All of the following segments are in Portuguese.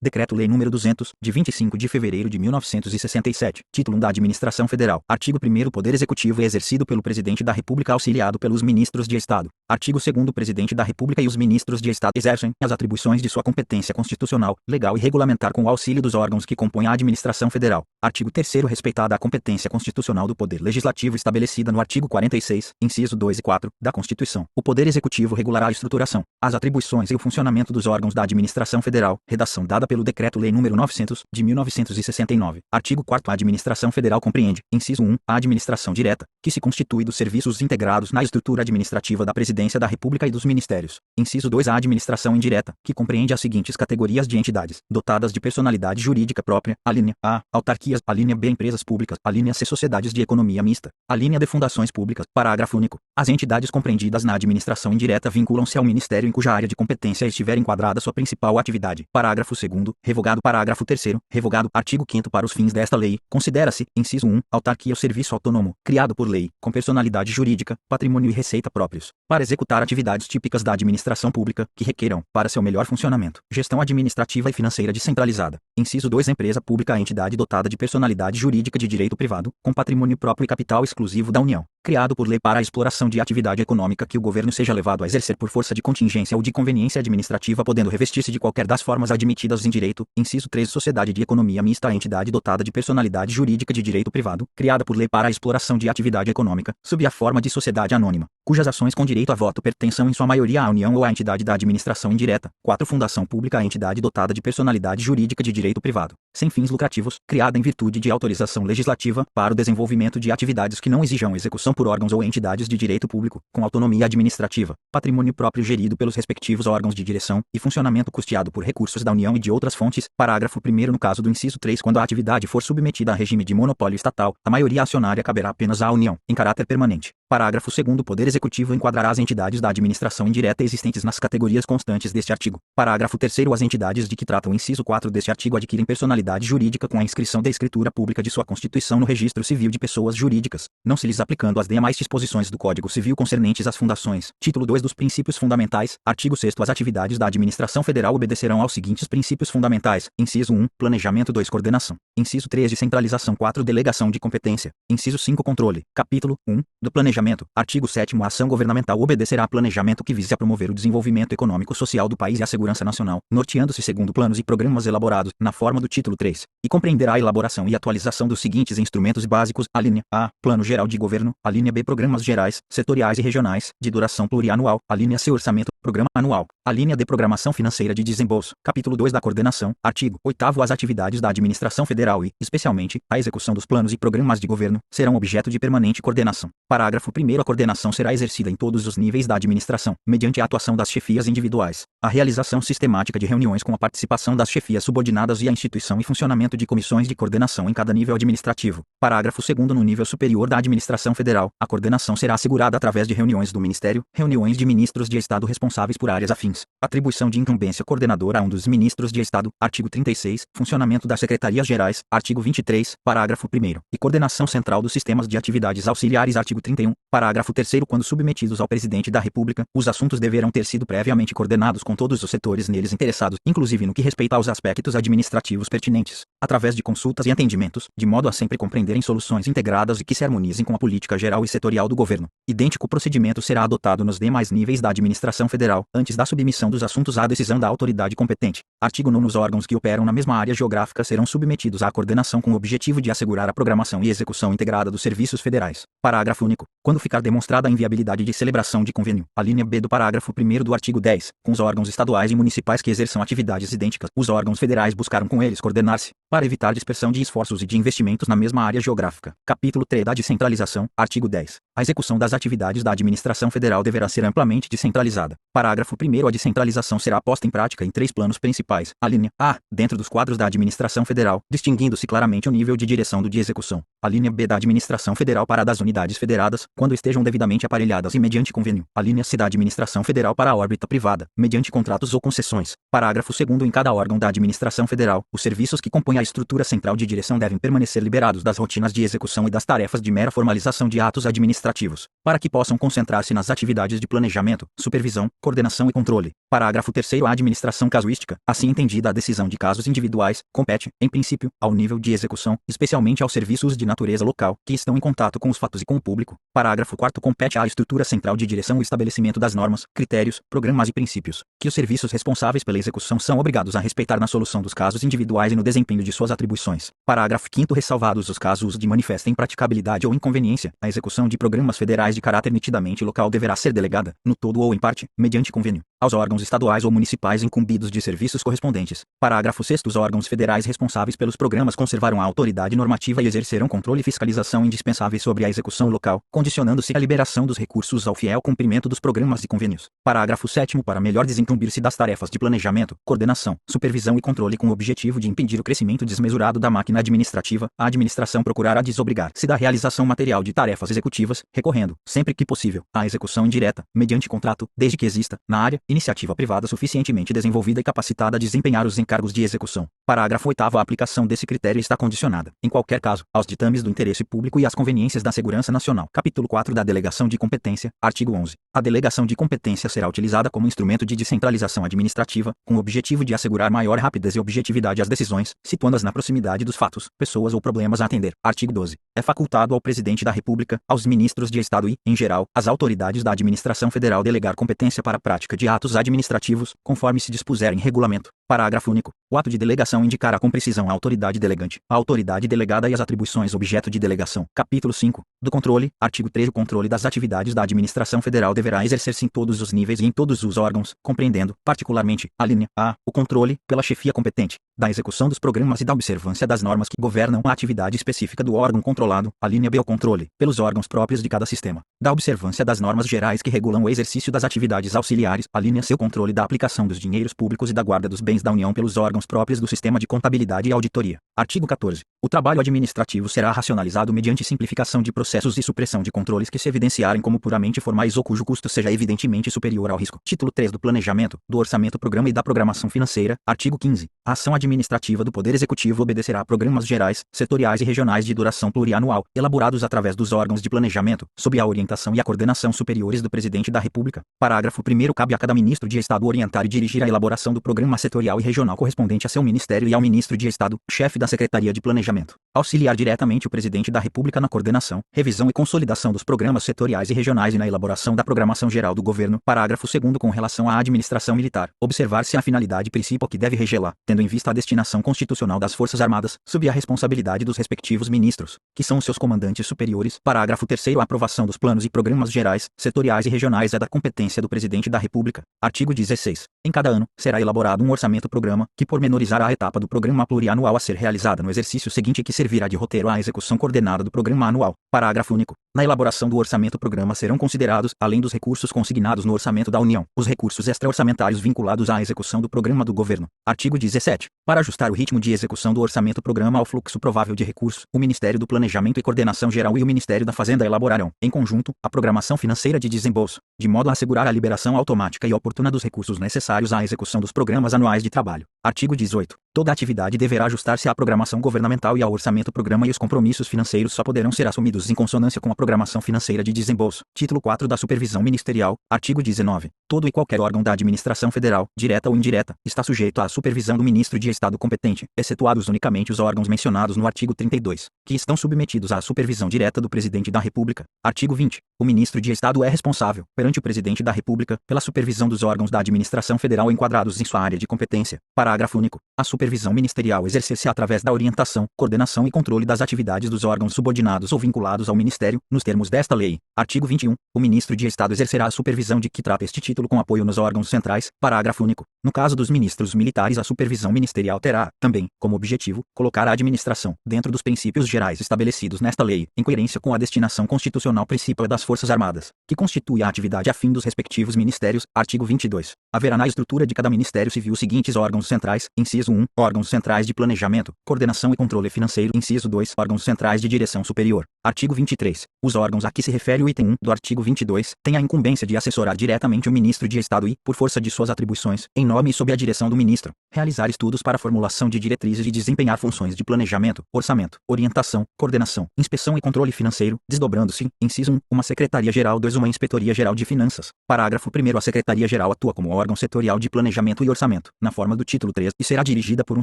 Decreto-Lei nº 200, de 25 de fevereiro de 1967, título 1 da Administração Federal. Artigo 1º. O Poder Executivo é exercido pelo Presidente da República auxiliado pelos Ministros de Estado. Artigo 2º. O Presidente da República e os Ministros de Estado exercem as atribuições de sua competência constitucional, legal e regulamentar com o auxílio dos órgãos que compõem a Administração Federal. Artigo 3º. Respeitada a competência constitucional do Poder Legislativo estabelecida no artigo 46, inciso 2 e 4, da Constituição, o Poder Executivo regulará a estruturação, as atribuições e o funcionamento dos órgãos da Administração Federal, redação dada pelo Decreto-Lei nº 900, de 1969. Artigo 4º. A Administração Federal compreende, inciso 1, a administração direta, que se constitui dos serviços integrados na estrutura administrativa da Presidência da República e dos Ministérios. Inciso 2. A administração indireta, que compreende as seguintes categorias de entidades, dotadas de personalidade jurídica própria: a linha A, autarquias; a linha B, empresas públicas; a linha C, sociedades de economia mista; a linha D, fundações públicas. Parágrafo único. As entidades compreendidas na administração indireta vinculam-se ao Ministério em cuja área de competência estiver enquadrada sua principal atividade. Parágrafo 2º. Revogado. Parágrafo 3º. Revogado. Artigo 5º. Para os fins desta lei, considera-se, inciso 1, autarquia o serviço autônomo, criado por lei, com personalidade jurídica, patrimônio e receita próprios, para executar atividades típicas da administração pública, que requeram, para seu melhor funcionamento, gestão administrativa e financeira descentralizada. Inciso 2. Empresa pública a entidade dotada de personalidade jurídica de direito privado, com patrimônio próprio e capital exclusivo da União, criado por lei para a exploração de atividade econômica que o governo seja levado a exercer por força de contingência ou de conveniência administrativa, podendo revestir-se de qualquer das formas admitidas em direito. Inciso 3. Sociedade de economia mista a entidade dotada de personalidade jurídica de direito privado, criada por lei para a exploração de atividade econômica, sob a forma de sociedade anônima, cujas ações com direito a voto pertençam em sua maioria à União ou à entidade da administração indireta. 4. Fundação pública a entidade dotada de personalidade jurídica de direito privado, sem fins lucrativos, criada em virtude de autorização legislativa, para o desenvolvimento de atividades que não exijam execução por órgãos ou entidades de direito público, com autonomia administrativa, patrimônio próprio gerido pelos respectivos órgãos de direção, e funcionamento custeado por recursos da União e de outras fontes. Parágrafo 1º. No caso do inciso 3, quando a atividade for submetida a regime de monopólio estatal, a maioria acionária caberá apenas à União, em caráter permanente. Parágrafo 2º. O Poder Executivo enquadrará as entidades da administração indireta existentes nas categorias constantes deste artigo. Parágrafo 3º. As entidades de que trata o inciso 4 deste artigo adquirem personalidade jurídica com a inscrição da escritura pública de sua constituição no Registro Civil de Pessoas Jurídicas, não se lhes aplicando as demais disposições do Código Civil concernentes às fundações. Título 2 dos Princípios Fundamentais. Artigo 6º. As atividades da Administração Federal obedecerão aos seguintes princípios fundamentais. Inciso 1. Planejamento. 2. Coordenação. Inciso 3. Descentralização. 4. Delegação de competência. Inciso 5. Controle. Capítulo 1. Do Planejamento. Artigo 7º. A ação governamental obedecerá a planejamento que vise a promover o desenvolvimento econômico social do país e a segurança nacional, norteando-se segundo planos e programas elaborados, na forma do título 3, e compreenderá a elaboração e atualização dos seguintes instrumentos básicos: a linha A, Plano Geral de Governo; a linha B, Programas Gerais, Setoriais e Regionais, de duração plurianual; a linha C, Orçamento, Programa Anual; a linha D, Programação Financeira de Desembolso. Capítulo 2 da Coordenação. Artigo 8º. As atividades da Administração Federal e, especialmente, a execução dos planos e programas de governo, serão objeto de permanente coordenação. Parágrafo 1º. A coordenação será exercida em todos os níveis da administração, mediante a atuação das chefias individuais, a realização sistemática de reuniões com a participação das chefias subordinadas e a instituição e funcionamento de comissões de coordenação em cada nível administrativo. Parágrafo 2º. No nível superior da Administração Federal, a coordenação será assegurada através de reuniões do Ministério, reuniões de ministros de Estado responsáveis por áreas afins, atribuição de incumbência coordenadora a um dos ministros de Estado. Artigo 36. Funcionamento das Secretarias Gerais. Artigo 23. Parágrafo 1º. E coordenação central dos sistemas de atividades auxiliares. Artigo 31. Parágrafo 3º. Quando submetidos ao Presidente da República, os assuntos deverão ter sido previamente coordenados com todos os setores neles interessados, inclusive no que respeita aos aspectos administrativos pertinentes, através de consultas e entendimentos, de modo a sempre compreenderem soluções integradas e que se harmonizem com a política geral e setorial do governo. Idêntico procedimento será adotado nos demais níveis da Administração Federal, antes da submissão dos assuntos à decisão da autoridade competente. Artigo 9º. Os órgãos que operam na mesma área geográfica serão submetidos à coordenação com o objetivo de assegurar a programação e execução integrada dos serviços federais. Parágrafo único. Quando ficar demonstrada a inviabilidade de celebração de convênio, a linha B do parágrafo 1º do artigo 10, com os órgãos estaduais e municipais que exerçam atividades idênticas, os órgãos federais buscarão com eles coordenar-se, para evitar dispersão de esforços e de investimentos na mesma área geográfica. Capítulo 3 da Descentralização. Artigo 10. A execução das atividades da Administração Federal deverá ser amplamente descentralizada. Parágrafo 1º. A descentralização será posta em prática em 3 planos principais. A linha A, dentro dos quadros da Administração Federal, distinguindo-se claramente o nível de direção do de execução. A linha B da Administração Federal para a das unidades federadas, quando estejam devidamente aparelhadas e mediante convênio. A linha C da Administração Federal para a órbita privada, mediante contratos ou concessões. Parágrafo 2º. Em cada órgão da Administração Federal, os serviços que compõem a estrutura central de direção devem permanecer liberados das rotinas de execução e das tarefas de mera formalização de atos administrativos, para que possam concentrar-se nas atividades de planejamento, supervisão, coordenação e controle. Parágrafo 3º. A administração casuística, assim entendida a decisão de casos individuais, compete, em princípio, ao nível de execução, especialmente aos serviços de natureza local, que estão em contato com os fatos e com o público. Parágrafo 4º. Compete à estrutura central de direção o estabelecimento das normas, critérios, programas e princípios, que os serviços responsáveis pela execução são obrigados a respeitar na solução dos casos individuais e no desempenho de suas atribuições. Parágrafo 5º. Ressalvados os casos de manifesta impraticabilidade ou inconveniência, a execução de programas federais de caráter nitidamente local deverá ser delegada, no todo ou em parte, mediante convênio, aos órgãos estaduais ou municipais incumbidos de serviços correspondentes. Parágrafo 6º. Os órgãos federais responsáveis pelos programas conservarão a autoridade normativa e exercerão controle e fiscalização indispensáveis sobre a execução local, condicionando-se a liberação dos recursos ao fiel cumprimento dos programas e convênios. Parágrafo 7º. Para melhor desincumbir-se das tarefas de planejamento, coordenação, supervisão e controle com o objetivo de impedir o crescimento desmesurado da máquina administrativa, a administração procurará desobrigar-se da realização material de tarefas executivas, recorrendo, sempre que possível, à execução indireta, mediante contrato, desde que exista, na área, iniciativa privada suficientemente desenvolvida e capacitada a desempenhar os encargos de execução. Parágrafo 8º. A aplicação desse critério está condicionada, em qualquer caso, aos ditames do interesse público e às conveniências da segurança nacional. Capítulo 4 da Delegação de Competência, artigo 11. A delegação de competência será utilizada como instrumento de descentralização administrativa, com o objetivo de assegurar maior rapidez e objetividade às decisões, situando-as na proximidade dos fatos, pessoas ou problemas a atender. Artigo 12. É facultado ao Presidente da República, aos ministros de Estado e, em geral, às autoridades da administração federal delegar competência para a prática de atos administrativos, conforme se dispuser em regulamento. Parágrafo único. O ato de delegação indicará com precisão a autoridade delegante, a autoridade delegada e as atribuições objeto de delegação. Capítulo 5. Do controle. Artigo 3. O controle das atividades da administração federal deverá exercer-se em todos os níveis e em todos os órgãos, compreendendo, particularmente, a linha A. O controle, pela chefia competente, da execução dos programas e da observância das normas que governam a atividade específica do órgão controlado. A linha B. O controle, pelos órgãos próprios de cada sistema, da observância das normas gerais que regulam o exercício das atividades auxiliares. A linha C. O controle da aplicação dos dinheiros públicos e da guarda dos bens da União pelos órgãos próprios do sistema de contabilidade e auditoria. Artigo 14. O trabalho administrativo será racionalizado mediante simplificação de processos e supressão de controles que se evidenciarem como puramente formais ou cujo custo seja evidentemente superior ao risco. Título 3 do Planejamento, do Orçamento, Programa e da Programação Financeira. Artigo 15. A ação administrativa do Poder Executivo obedecerá a programas gerais, setoriais e regionais de duração plurianual, elaborados através dos órgãos de planejamento, sob a orientação e a coordenação superiores do Presidente da República. Parágrafo 1º. Cabe a cada ministro de Estado orientar e dirigir a elaboração do programa setorial e regional correspondente a seu ministério e ao ministro de Estado, chefe da Secretaria de Planejamento, auxiliar diretamente o Presidente da República na coordenação, revisão e consolidação dos programas setoriais e regionais e na elaboração da programação geral do governo. Parágrafo 2º. Com relação à administração militar, observar-se a finalidade e princípio que deve regê-la, tendo em vista a destinação constitucional das Forças Armadas, sob a responsabilidade dos respectivos ministros, que são os seus comandantes superiores. Parágrafo 3º. A aprovação dos planos e programas gerais, setoriais e regionais é da competência do Presidente da República. Artigo 16. Em cada ano, será elaborado um orçamento-programa, que pormenorizará a etapa do programa plurianual a ser realizada no exercício seguinte e que servirá de roteiro à execução coordenada do programa anual. Parágrafo único. Na elaboração do orçamento-programa serão considerados, além dos recursos consignados no orçamento da União, os recursos extra-orçamentários vinculados à execução do programa do governo. Artigo 17. Para ajustar o ritmo de execução do orçamento-programa ao fluxo provável de recursos, o Ministério do Planejamento e Coordenação Geral e o Ministério da Fazenda elaborarão, em conjunto, a programação financeira de desembolso, de modo a assegurar a liberação automática e oportuna dos recursos necessários à execução dos programas anuais de trabalho. Artigo 18. Toda atividade deverá ajustar-se à programação governamental e ao orçamento-programa e os compromissos financeiros só poderão ser assumidos em consonância com a programação financeira de desembolso. Título 4 da Supervisão Ministerial. Artigo 19. Todo e qualquer órgão da administração federal, direta ou indireta, está sujeito à supervisão do ministro de Estado competente, excetuados unicamente os órgãos mencionados no artigo 32, que estão submetidos à supervisão direta do Presidente da República. Artigo 20. O ministro de Estado é responsável, perante o Presidente da República, pela supervisão dos órgãos da administração federal enquadrados em sua área de competência. Parágrafo único. A supervisão ministerial exercer-se através da orientação, coordenação e controle das atividades dos órgãos subordinados ou vinculados ao Ministério, nos termos desta lei. Artigo 21. O ministro de Estado exercerá a supervisão de que trata este título com apoio nos órgãos centrais. Parágrafo único. No caso dos ministros militares, a supervisão ministerial terá, também, como objetivo, colocar a administração, dentro dos princípios gerais estabelecidos nesta lei, em coerência com a destinação constitucional principal das Forças Armadas, que constitui a atividade afim dos respectivos ministérios. Artigo 22. Haverá na estrutura de cada Ministério Civil os seguintes órgãos centrais: inciso 1, órgãos centrais de planejamento, coordenação e controle financeiro; inciso 2, órgãos centrais de direção superior. Artigo 23. Os órgãos a que se refere o item 1 do artigo 22 têm a incumbência de assessorar diretamente o ministro de Estado e, por força de suas atribuições, em nome e sob a direção do ministro, realizar estudos para a formulação de diretrizes e desempenhar funções de planejamento, orçamento, orientação, coordenação, inspeção e controle financeiro, desdobrando-se, inciso 1, uma Secretaria-Geral; 2, uma Inspetoria-Geral de Finanças. Parágrafo 1º. A Secretaria-Geral atua como órgão setorial de planejamento e orçamento, na forma do título 3, e será dirigida por um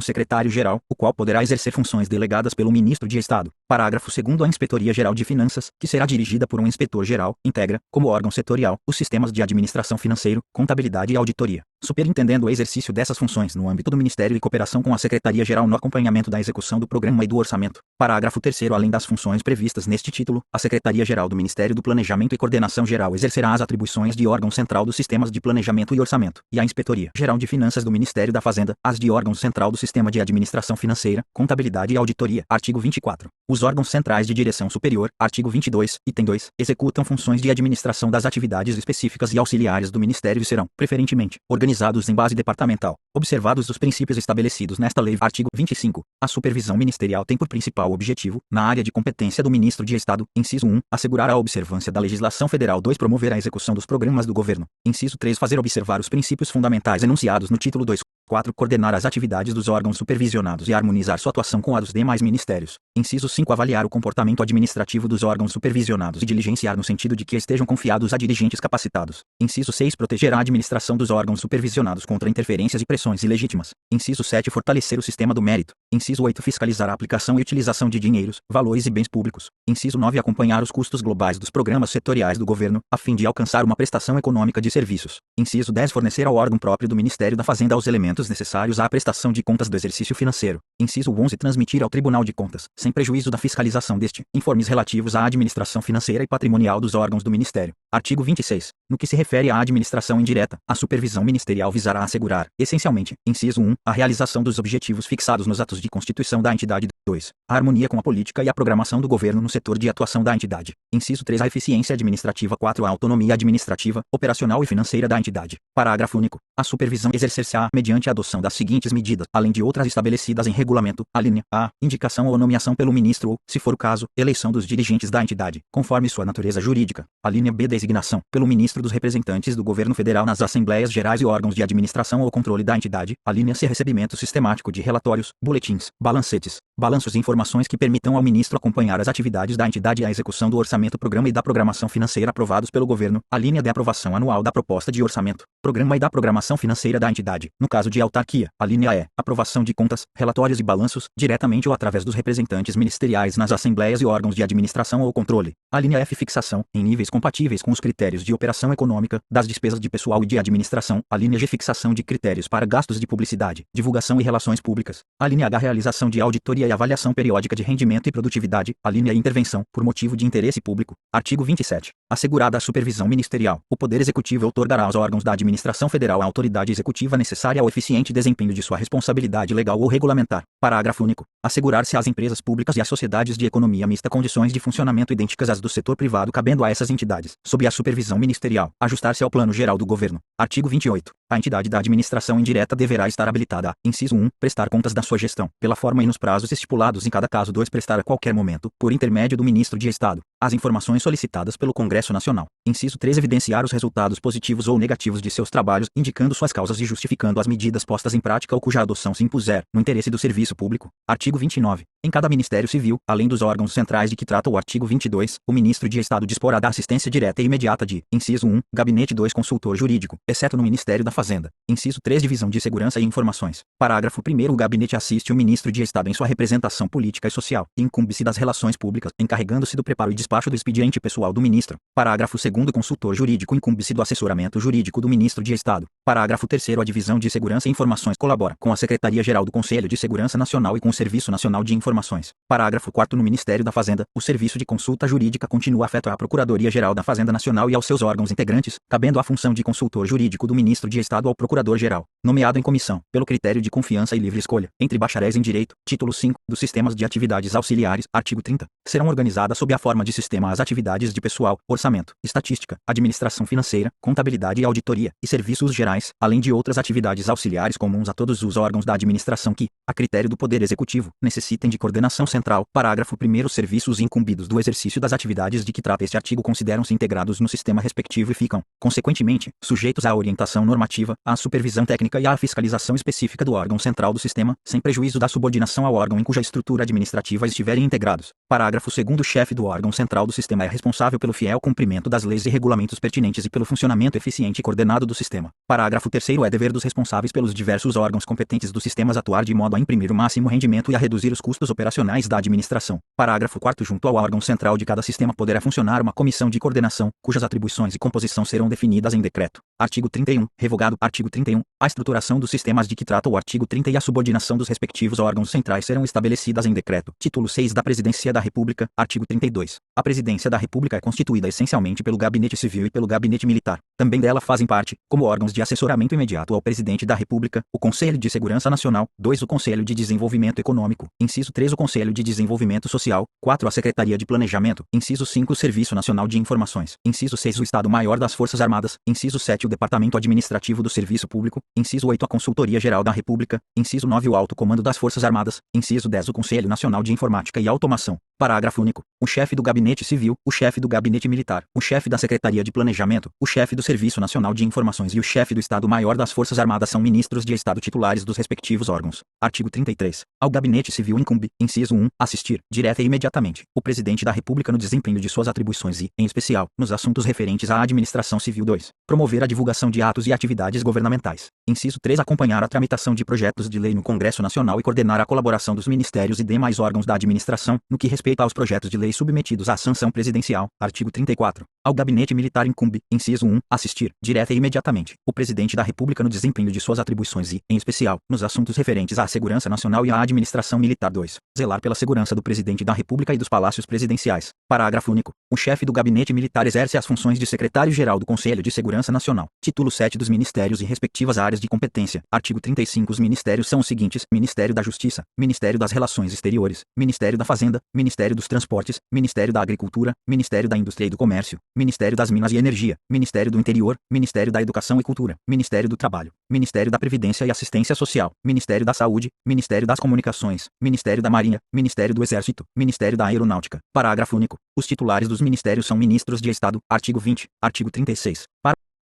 secretário-geral, o qual poderá exercer funções delegadas pelo ministro de Estado. Parágrafo 2º. A Inspetoria-Geral de Finanças, que será dirigida por um inspetor-geral, integra, como órgão setorial, os sistemas de administração financeira, contabilidade e auditoria, superintendendo o exercício dessas funções no âmbito do Ministério e cooperação com a Secretaria-Geral no acompanhamento da execução do programa e do orçamento. Parágrafo 3º. Além das funções previstas neste título, a Secretaria-Geral do Ministério do Planejamento e Coordenação Geral exercerá as atribuições de órgão central dos sistemas de planejamento e orçamento, e a Inspetoria-Geral de Finanças do Ministério da Fazenda, as de órgão central do sistema de administração financeira, contabilidade e auditoria. Artigo 24. Os órgãos centrais de direção superior, artigo 22, item 2, executam funções de administração das atividades específicas e auxiliares do Ministério e serão, preferentemente, organizados em base departamental, observados os princípios estabelecidos nesta lei. Artigo 25. A supervisão ministerial tem por principal objetivo, na área de competência do Ministro de Estado, inciso 1, assegurar a observância da legislação federal. 2, promover a execução dos programas do governo. Inciso 3, fazer observar os princípios fundamentais enunciados no título 2. 4. Coordenar as atividades dos órgãos supervisionados e harmonizar sua atuação com a dos demais ministérios. Inciso 5. Avaliar o comportamento administrativo dos órgãos supervisionados e diligenciar no sentido de que estejam confiados a dirigentes capacitados. Inciso 6. Proteger a administração dos órgãos supervisionados contra interferências e pressões ilegítimas. Inciso 7. Fortalecer o sistema do mérito. Inciso 8. Fiscalizar a aplicação e utilização de dinheiros, valores e bens públicos. Inciso 9. Acompanhar os custos globais dos programas setoriais do governo, a fim de alcançar uma prestação econômica de serviços. Inciso 10. Fornecer ao órgão próprio do Ministério da Fazenda os elementos necessários à prestação de contas do exercício financeiro. Inciso 11. Transmitir ao Tribunal de Contas, sem prejuízo da fiscalização deste, informes relativos à administração financeira e patrimonial dos órgãos do Ministério. Artigo 26. No que se refere à administração indireta, a supervisão ministerial visará assegurar, essencialmente, inciso 1, a realização dos objetivos fixados nos atos de constituição da entidade. 2. A harmonia com a política e a programação do governo no setor de atuação da entidade. Inciso 3. A eficiência administrativa. 4. A autonomia administrativa, operacional e financeira da entidade. Parágrafo único. A supervisão exercer-se-á mediante a adoção das seguintes medidas, além de outras estabelecidas em regulamento. Alínea A. Indicação ou nomeação pelo ministro ou, se for o caso, eleição dos dirigentes da entidade, conforme sua natureza jurídica. Alínea B. Designação, pelo ministro, dos representantes do governo federal nas assembleias gerais e órgãos de administração ou controle da entidade. Alínea C. Recebimento sistemático de relatórios, boletins, balancetes, balanços e informações que permitam ao ministro acompanhar as atividades da entidade e a execução do orçamento, programa e da programação financeira aprovados pelo governo. Alínea D. Aprovação anual da proposta de orçamento, programa e da programação financeira da entidade, no caso de autarquia. Alínea E. Aprovação de contas, relatórios e balanços, diretamente ou através dos representantes ministeriais nas assembleias e órgãos de administração ou controle. Alínea F. Fixação, em níveis compatíveis com os critérios de operação econômica, das despesas de pessoal e de administração. Alínea G. Fixação de critérios para gastos de publicidade, divulgação e relações públicas. Alínea H. Realização de auditoria e avaliação periódica de rendimento e produtividade. Alínea I. Intervenção, por motivo de interesse público. Artigo 27. Assegurada a supervisão ministerial, o Poder Executivo outorgará aos órgãos da administração federal a autoridade executiva necessária ao eficiente desempenho de sua responsabilidade legal ou regulamentar. Parágrafo único. Assegurar-se às empresas públicas e às sociedades de economia mista condições de funcionamento idênticas às do setor privado, cabendo a essas entidades, sob a supervisão ministerial, ajustar-se ao plano geral do governo. Artigo 28. A entidade da administração indireta deverá estar habilitada a, inciso 1, prestar contas da sua gestão, pela forma e nos prazos estipulados em cada caso. 2. Prestar a qualquer momento, por intermédio do ministro de Estado, as informações solicitadas pelo Congresso Nacional. Inciso 3. Evidenciar os resultados positivos ou negativos de seus trabalhos, indicando suas causas e justificando as medidas postas em prática ou cuja adoção se impuser, no interesse do serviço público. Artigo 29. Em cada Ministério Civil, além dos órgãos centrais de que trata o artigo 22, o ministro de Estado disporá da assistência direta e imediata de, inciso 1, gabinete. 2. Consultor jurídico, exceto no Ministério da Fazenda. Inciso 3. Divisão de Segurança e Informações. Parágrafo 1º. O gabinete assiste o ministro de Estado em sua representação política e social, e incumbe-se das relações públicas, encarregando-se do preparo e despacho do expediente pessoal do ministro. Parágrafo 2º. Consultor jurídico incumbe-se do assessoramento jurídico do ministro de Estado. Parágrafo 3º. A Divisão de Segurança e Informações colabora com a Secretaria-Geral do Conselho de Segurança Nacional e com o Serviço Nacional de Informações. Parágrafo 4º. No Ministério da Fazenda, o serviço de consulta jurídica continua afeto à Procuradoria-Geral da Fazenda Nacional e aos seus órgãos integrantes, cabendo a função de consultor jurídico do ministro de Estado ao Procurador-Geral, nomeado em comissão, pelo critério de confiança e livre escolha, entre bacharéis em Direito. Título 5, dos Sistemas de Atividades Auxiliares, artigo 30. Serão organizadas sob a forma de sistema as atividades de pessoal, orçamento, estatística, administração financeira, contabilidade e auditoria, e serviços gerais, além de outras atividades auxiliares comuns a todos os órgãos da administração que, a critério do Poder Executivo, necessitem de coordenação central. Parágrafo 1º. Os serviços incumbidos do exercício das atividades de que trata este artigo consideram-se integrados no sistema respectivo e ficam, consequentemente, sujeitos à orientação normativa, à supervisão técnica e à fiscalização específica do órgão central do sistema, sem prejuízo da subordinação ao órgão em cuja estrutura administrativa estiverem integrados. Parágrafo 2º. O chefe do órgão central central do sistema é responsável pelo fiel cumprimento das leis e regulamentos pertinentes e pelo funcionamento eficiente e coordenado do sistema. Parágrafo 3º. É dever dos responsáveis pelos diversos órgãos competentes dos sistemas atuar de modo a imprimir o máximo rendimento e a reduzir os custos operacionais da administração. Parágrafo 4º. Junto ao órgão central de cada sistema poderá funcionar uma comissão de coordenação, cujas atribuições e composição serão definidas em decreto. Artigo 31. Revogado. Artigo 31. A estruturação dos sistemas de que trata o artigo 30 e a subordinação dos respectivos órgãos centrais serão estabelecidas em decreto. Título 6 da Presidência da República. Artigo 32. A Presidência da República é constituída essencialmente pelo Gabinete Civil e pelo Gabinete Militar. Também dela fazem parte, como órgãos de assessoramento imediato ao Presidente da República, o Conselho de Segurança Nacional, 2. O Conselho de Desenvolvimento Econômico, inciso 3. O Conselho de Desenvolvimento Social, 4. A Secretaria de Planejamento, inciso 5. O Serviço Nacional de Informações, inciso 6. O Estado-Maior das Forças Armadas, inciso 7. O Departamento Administrativo do Serviço Público, inciso 8. A Consultoria Geral da República, inciso 9. O Alto Comando das Forças Armadas, inciso 10. O Conselho Nacional de Informática e Automação. Parágrafo único. O chefe do Gabinete Civil, o chefe do Gabinete Militar, o chefe da Secretaria de Planejamento, o chefe do Serviço Nacional de Informações e o chefe do Estado-Maior das Forças Armadas são ministros de Estado titulares dos respectivos órgãos. Artigo 33. Ao Gabinete Civil incumbe, inciso 1, assistir, direta e imediatamente, o Presidente da República no desempenho de suas atribuições e, em especial, nos assuntos referentes à administração civil. 2. Promover a divulgação de atos e atividades governamentais. Inciso 3. Acompanhar a tramitação de projetos de lei no Congresso Nacional e coordenar a colaboração dos ministérios e demais órgãos da administração, no que respeita aos projetos de lei submetidos à sanção presidencial. Artigo 34. Ao Gabinete Militar incumbe, inciso 1, assistir, direta e imediatamente, o Presidente da República no desempenho de suas atribuições e, em especial, nos assuntos referentes à segurança nacional e à administração militar. 2. Zelar pela segurança do Presidente da República e dos palácios presidenciais. Parágrafo único. O chefe do Gabinete Militar exerce as funções de Secretário-Geral do Conselho de Segurança Nacional. Título 7 dos Ministérios e respectivas áreas de competência. Artigo 35. Os ministérios são os seguintes: Ministério da Justiça, Ministério das Relações Exteriores, Ministério da Fazenda, Ministério dos Transportes, Ministério da Agricultura, Ministério da Indústria e do Comércio, Ministério das Minas e Energia, Ministério do Interior, Ministério da Educação e Cultura, Ministério do Trabalho, Ministério da Previdência e Assistência Social, Ministério da Saúde, Ministério das Comunicações, Ministério da Marinha, Ministério do Exército, Ministério da Aeronáutica. Parágrafo único. Os titulares dos ministérios são ministros de Estado. Artigo 20. Artigo 36.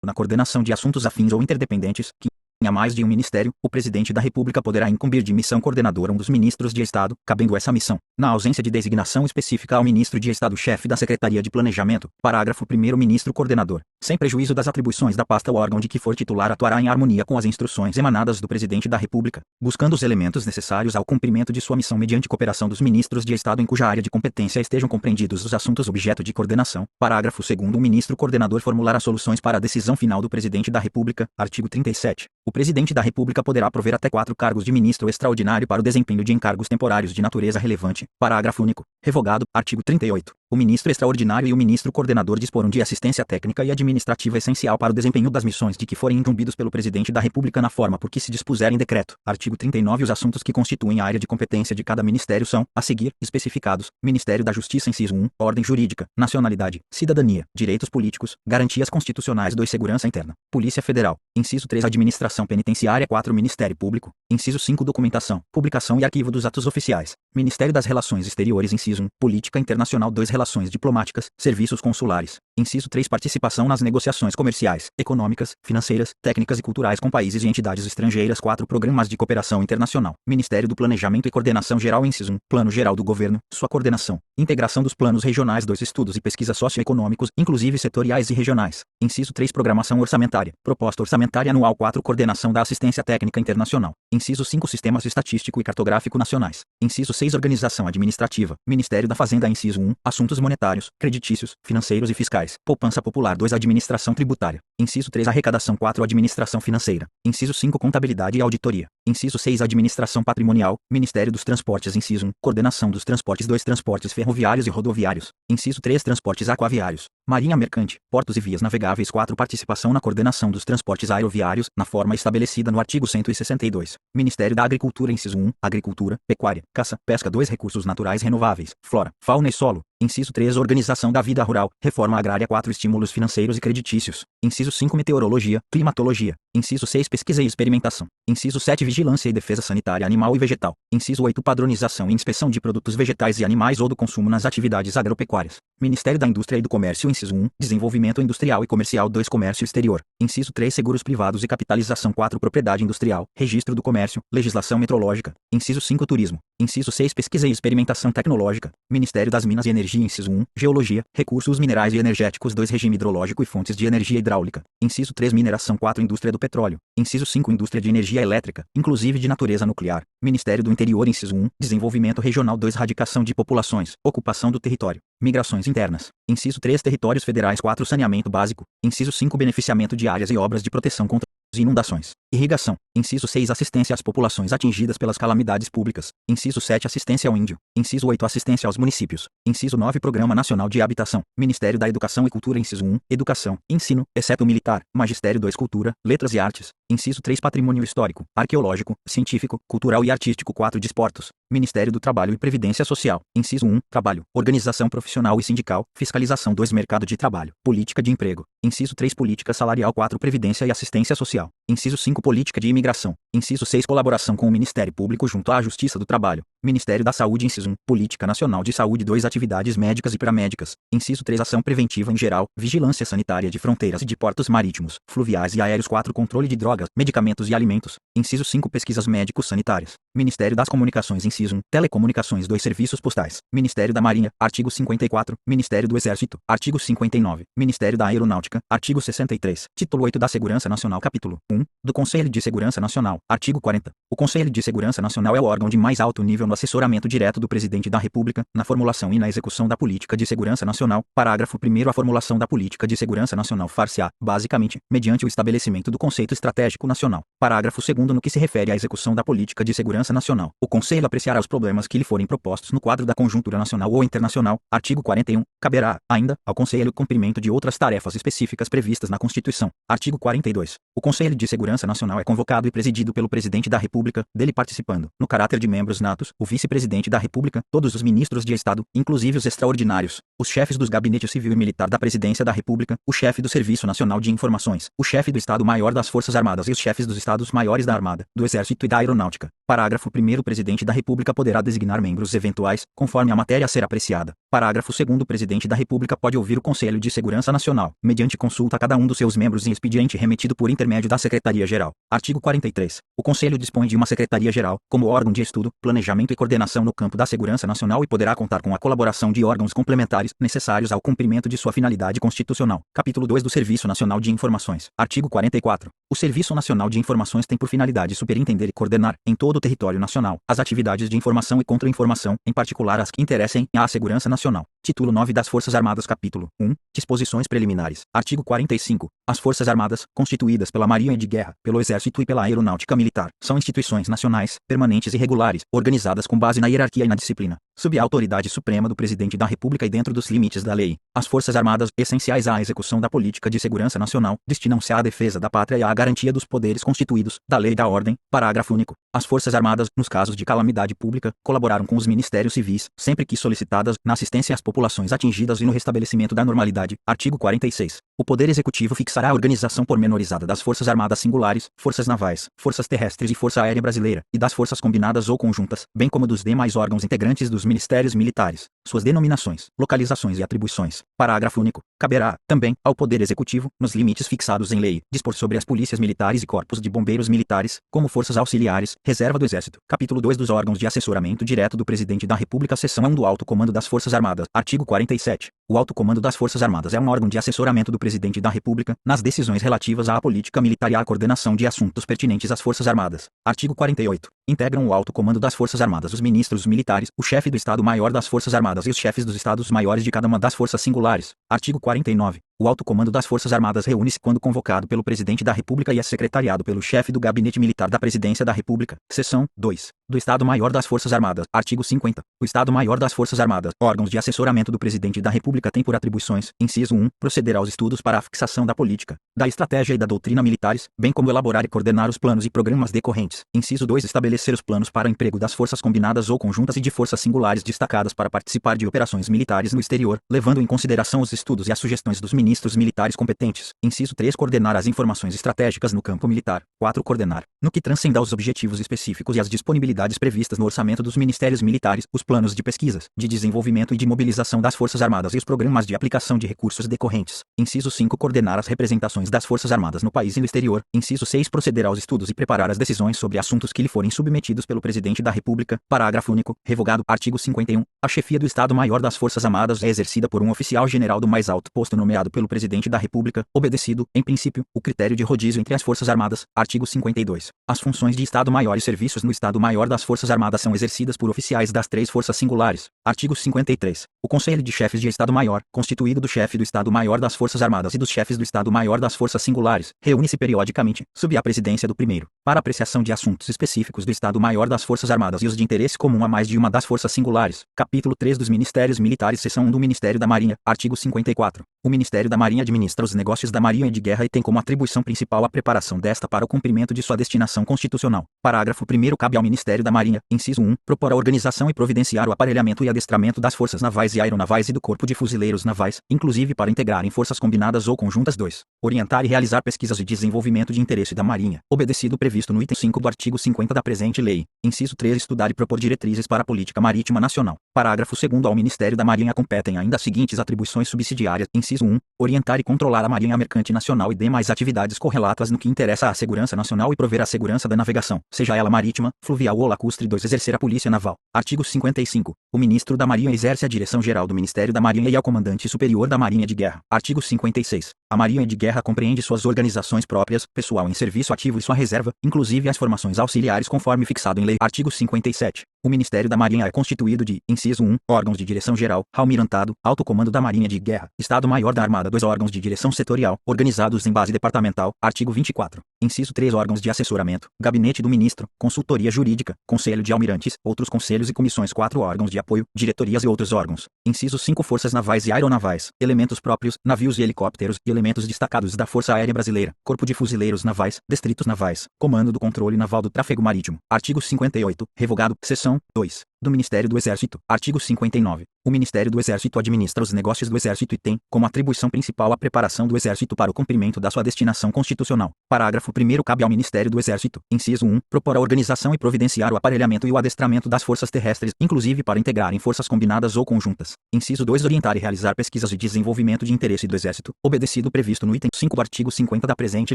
Na coordenação de assuntos afins ou interdependentes, que a mais de um ministério, o Presidente da República poderá incumbir de missão coordenadora um dos ministros de Estado, cabendo essa missão, na ausência de designação específica ao ministro de Estado-chefe da Secretaria de Planejamento. Parágrafo 1º. Ministro coordenador, sem prejuízo das atribuições da pasta ou órgão de que for titular, atuará em harmonia com as instruções emanadas do Presidente da República, buscando os elementos necessários ao cumprimento de sua missão mediante cooperação dos ministros de Estado em cuja área de competência estejam compreendidos os assuntos objeto de coordenação. Parágrafo 2º. O ministro coordenador formulará soluções para a decisão final do Presidente da República. Artigo 37. O Presidente da República poderá prover até 4 cargos de ministro extraordinário para o desempenho de encargos temporários de natureza relevante. Parágrafo único. Revogado. Artigo 38. O ministro extraordinário e o ministro coordenador disporão de assistência técnica e administrativa essencial para o desempenho das missões de que forem incumbidos pelo Presidente da República na forma por que se dispuser em decreto. Artigo 39. Os assuntos que constituem a área de competência de cada ministério são, a seguir, especificados: Ministério da Justiça, inciso 1, ordem jurídica, nacionalidade, cidadania, direitos políticos, garantias constitucionais. 2. Segurança interna, Polícia Federal, inciso 3, administração penitenciária. 4. Ministério Público, inciso 5, documentação, publicação e arquivo dos atos oficiais. Ministério das Relações Exteriores, inciso 1, política internacional. 2. Relações diplomáticas, serviços consulares. Inciso 3, participação nas negociações comerciais, econômicas, financeiras, técnicas e culturais com países e entidades estrangeiras. 4. Programas de cooperação internacional. Ministério do Planejamento e Coordenação Geral, inciso 1, Plano Geral do Governo, sua coordenação, integração dos planos regionais. 2. Estudos e pesquisas socioeconômicos, inclusive setoriais e regionais. Inciso 3, programação orçamentária, proposta orçamentária anual. 4. Coordenação da assistência técnica internacional. Inciso 5, sistemas estatístico e cartográfico nacionais. Inciso 6, organização administrativa, Ministério da Fazenda. Inciso 1, assuntos monetários, creditícios, financeiros e fiscais. Poupança popular. 2. Administração tributária. Inciso 3, arrecadação. 4. Administração financeira. Inciso 5, contabilidade e auditoria. Inciso 6, administração patrimonial, Ministério dos Transportes. Inciso 1, coordenação dos transportes. 2. Transportes ferroviários e rodoviários. Inciso 3, transportes aquaviários, marinha mercante, portos e vias navegáveis. 4. Participação na coordenação dos transportes aeroviários, na forma estabelecida no artigo 162. Ministério da Agricultura. Inciso 1, agricultura, pecuária, caça, pesca. 2. Recursos naturais renováveis, flora, fauna e solo. Inciso 3, organização da vida rural, reforma agrária. 4. Estímulos financeiros e creditícios. Inciso 5, meteorologia, climatologia. Inciso 6, pesquisa e experimentação. Inciso 7, vigilância e defesa sanitária animal e vegetal. Inciso 8, padronização e inspeção de produtos vegetais e animais ou do consumo nas atividades agropecuárias. Ministério da Indústria e do Comércio. Inciso 1, desenvolvimento industrial e comercial. 2. Comércio exterior. Inciso 3, seguros privados e capitalização. 4. Propriedade industrial, registro do comércio, legislação metrológica. Inciso 5, turismo. Inciso 6. Pesquisa e experimentação tecnológica. Ministério das Minas e Energia. Inciso 1. Geologia, recursos minerais e energéticos. 2. Regime hidrológico e fontes de energia hidráulica. Inciso 3. Mineração. 4. Indústria do petróleo. Inciso 5. Indústria de energia elétrica, inclusive de natureza nuclear. Ministério do Interior. Inciso 1. Desenvolvimento regional. 2. Radicação de populações, ocupação do território, migrações internas. Inciso 3. Territórios federais. 4. Saneamento básico. Inciso 5. Beneficiamento de áreas e obras de proteção contra inundações. Irrigação. Inciso 6. Assistência às populações atingidas pelas calamidades públicas. Inciso 7. Assistência ao índio. Inciso 8. Assistência aos municípios. Inciso 9. Programa Nacional de Habitação. Ministério da Educação e Cultura. Inciso 1. Educação, ensino, exceto militar. Magistério. 2. Cultura, letras e artes. Inciso 3. Patrimônio histórico, arqueológico, científico, cultural e artístico. 4. Desportos. Ministério do Trabalho e Previdência Social. Inciso 1. Trabalho, organização profissional e sindical, fiscalização. 2. Mercado de trabalho, política de emprego. Inciso 3. Política salarial. 4. Previdência e assistência social. Inciso 5. Política de imigração. Inciso 6. Colaboração com o Ministério Público junto à Justiça do Trabalho. Ministério da Saúde. Inciso 1. Política Nacional de Saúde. 2. Atividades médicas e paramédicas. Inciso 3. Ação preventiva em geral, vigilância sanitária de fronteiras e de portos marítimos, fluviais e aéreos. 4. Controle de drogas, medicamentos e alimentos. Inciso 5. Pesquisas médico-sanitárias. Ministério das Comunicações. Inciso 1. Telecomunicações. 2. Serviços postais. Ministério da Marinha. Artigo 54. Ministério do Exército. Artigo 59. Ministério da Aeronáutica. Artigo 63. Título 8 da Segurança Nacional. Capítulo 1. Do Conselho de Segurança Nacional. Artigo 40. O Conselho de Segurança Nacional é o órgão de mais alto nível no assessoramento direto do Presidente da República, na formulação e na execução da política de segurança nacional. Parágrafo 1º. A formulação da política de segurança nacional far-se-á, basicamente, mediante o estabelecimento do conceito estratégico nacional. Parágrafo 2º. No que se refere à execução da política de segurança nacional, o Conselho apreciará os problemas que lhe forem propostos no quadro da conjuntura nacional ou internacional. Artigo 41. Caberá, ainda, ao Conselho o cumprimento de outras tarefas específicas previstas na Constituição. Artigo 42. O Conselho de Segurança Nacional é convocado e presidido pelo Presidente da República, dele participando, no caráter de membros natos, o Vice-Presidente da República, todos os ministros de Estado, inclusive os extraordinários, os chefes dos gabinetes civil e militar da Presidência da República, o chefe do Serviço Nacional de Informações, o chefe do Estado-Maior das Forças Armadas e os chefes dos Estados-Maiores da Armada, do Exército e da Aeronáutica. Parágrafo 1º. O Presidente da República poderá designar membros eventuais, conforme a matéria a ser apreciada. Parágrafo 2º. O Presidente da República pode ouvir o Conselho de Segurança Nacional, mediante consulta a cada um dos seus membros em expediente remetido por intermédio da Secretaria-Geral. Artigo 43. O Conselho dispõe de uma Secretaria-Geral, como órgão de estudo, planejamento e coordenação no campo da segurança nacional e poderá contar com a colaboração de órgãos complementares, necessários ao cumprimento de sua finalidade constitucional. Capítulo 2 do Serviço Nacional de Informações. Artigo 44. O Serviço Nacional de Informações tem por finalidade superintender e coordenar, em todo o território nacional, as atividades de informação e contra-informação, em particular as que interessem à segurança nacional. Título 9 das Forças Armadas. Capítulo 1. Disposições preliminares. Artigo 45. As Forças Armadas, constituídas pela Marinha de Guerra, pelo Exército e pela Aeronáutica Militar, são instituições nacionais, permanentes e regulares, organizadas com base na hierarquia e na disciplina, sob a autoridade suprema do Presidente da República e dentro dos limites da lei. As Forças Armadas, essenciais à execução da política de segurança nacional, destinam-se à defesa da pátria e à garantia dos poderes constituídos, da lei e da ordem. Parágrafo único. As Forças Armadas, nos casos de calamidade pública, colaboraram com os Ministérios Civis, sempre que solicitadas, na assistência às populações atingidas e no restabelecimento da normalidade. Artigo 46. O Poder Executivo fixará a organização pormenorizada das Forças Armadas singulares, Forças Navais, Forças Terrestres e Força Aérea Brasileira, e das Forças Combinadas ou Conjuntas, bem como dos demais órgãos integrantes dos Ministérios Militares, suas denominações, localizações e atribuições. Parágrafo único. Caberá, também, ao Poder Executivo, nos limites fixados em lei, dispor sobre as polícias militares e corpos de bombeiros militares, como forças auxiliares, reserva do Exército. Capítulo 2 dos órgãos de assessoramento direto do Presidente da República. Seção 1 do Alto Comando das Forças Armadas. Artigo 47. O Alto Comando das Forças Armadas é um órgão de assessoramento do Presidente da República, nas decisões relativas à política militar e à coordenação de assuntos pertinentes às Forças Armadas. Artigo 48. Integram o Alto Comando das Forças Armadas os ministros militares, o chefe do Estado-Maior das Forças Armadas e os chefes dos Estados-Maiores de cada uma das forças singulares. Artigo 49. O Alto Comando das Forças Armadas reúne-se quando convocado pelo Presidente da República e é secretariado pelo chefe do Gabinete Militar da Presidência da República. Seção 2. Do Estado-Maior das Forças Armadas. Artigo 50. O Estado-Maior das Forças Armadas, órgãos de assessoramento do Presidente da República, tem por atribuições: inciso 1. Proceder aos estudos para a fixação da política, da estratégia e da doutrina militares, bem como elaborar e coordenar os planos e programas decorrentes. Inciso 2. Estabelecer os planos para o emprego das forças combinadas ou conjuntas e de forças singulares destacadas para participar de operações militares no exterior, levando em consideração os estudos e as sugestões dos ministros militares competentes. Inciso 3. Coordenar as informações estratégicas no campo militar. 4. Coordenar, no que transcenda os objetivos específicos e as disponibilidades previstas no orçamento dos ministérios militares, os planos de pesquisas, de desenvolvimento e de mobilização das Forças Armadas e os programas de aplicação de recursos decorrentes. Inciso 5. Coordenar as representações das Forças Armadas no país e no exterior. Inciso 6. Proceder aos estudos e preparar as decisões sobre assuntos que lhe forem submetidos pelo Presidente da República. Parágrafo único. Revogado. Artigo 51. A chefia do Estado-Maior das Forças Armadas é exercida por um oficial general do mais alto posto nomeado pelo Presidente da República, obedecido, em princípio, o critério de rodízio entre as Forças Armadas. Artigo 52. As funções de Estado-Maior e serviços no Estado-Maior das Forças Armadas são exercidas por oficiais das três forças singulares. Artigo 53. O Conselho de Chefes de Estado-Maior, constituído do chefe do Estado-Maior das Forças Armadas e dos chefes do Estado-Maior das Forças Singulares, reúne-se periodicamente, sob a presidência do primeiro, para apreciação de assuntos específicos do Estado-Maior das Forças Armadas e os de interesse comum a mais de uma das forças singulares. Capítulo 3 dos Ministérios Militares, seção 1 do Ministério da Marinha. Artigo 54. O Ministério da Marinha administra os negócios da Marinha de Guerra e tem como atribuição principal a preparação desta para o cumprimento de sua destinação constitucional. Parágrafo 1º. Cabe ao Ministério da Marinha, inciso 1, propor a organização e providenciar o aparelhamento e adestramento das forças navais e aeronavais e do Corpo de Fuzileiros Navais, inclusive para integrar em forças combinadas ou conjuntas. 2. Orientar e realizar pesquisas de desenvolvimento de interesse da Marinha, obedecido o previsto no item 5 do artigo 50 da presente lei. Inciso 3. Estudar e propor diretrizes para a política marítima nacional. Parágrafo 2º. Ao Ministério da Marinha competem ainda as seguintes atribuições subsidiárias. Inciso 1. Orientar e controlar a Marinha Mercante Nacional e demais atividades correlatas no que interessa à segurança nacional e prover à segurança da navegação, seja ela marítima, fluvial ou lacustre. 2. Exercer a polícia naval. Artigo 55. O Ministro da Marinha exerce a direção-geral do Ministério da Marinha e é o Comandante Superior da Marinha de Guerra. Artigo 56. A Marinha de Guerra compreende suas organizações próprias, pessoal em serviço ativo e sua reserva, inclusive as formações auxiliares conforme fixado em lei. Artigo 57. O Ministério da Marinha é constituído de, inciso 1, órgãos de direção-geral, almirantado, alto comando da Marinha de Guerra, Estado-Maior da Armada. 2. Órgãos de direção setorial, organizados em base departamental. Artigo 24. Inciso 3. Órgãos de assessoramento, gabinete do ministro, consultoria jurídica, conselho de almirantes, outros conselhos e comissões. 4. Órgãos de apoio, diretorias e outros órgãos. Inciso 5. Forças navais e aeronavais, elementos próprios, navios e helicópteros e elementos destacados da Força Aérea Brasileira, Corpo de Fuzileiros Navais, Distritos Navais, Comando do Controle Naval do Tráfego Marítimo. Artigo 58. Revogado. Seção 2. Do Ministério do Exército. Artigo 59. O Ministério do Exército administra os negócios do Exército e tem, como atribuição principal, a preparação do Exército para o cumprimento da sua destinação constitucional. Parágrafo 1º. Cabe ao Ministério do Exército, inciso 1, propor a organização e providenciar o aparelhamento e o adestramento das forças terrestres, inclusive para integrar em forças combinadas ou conjuntas. Inciso 2. Orientar e realizar pesquisas de desenvolvimento de interesse do Exército, obedecido o previsto no item 5 do artigo 50 da presente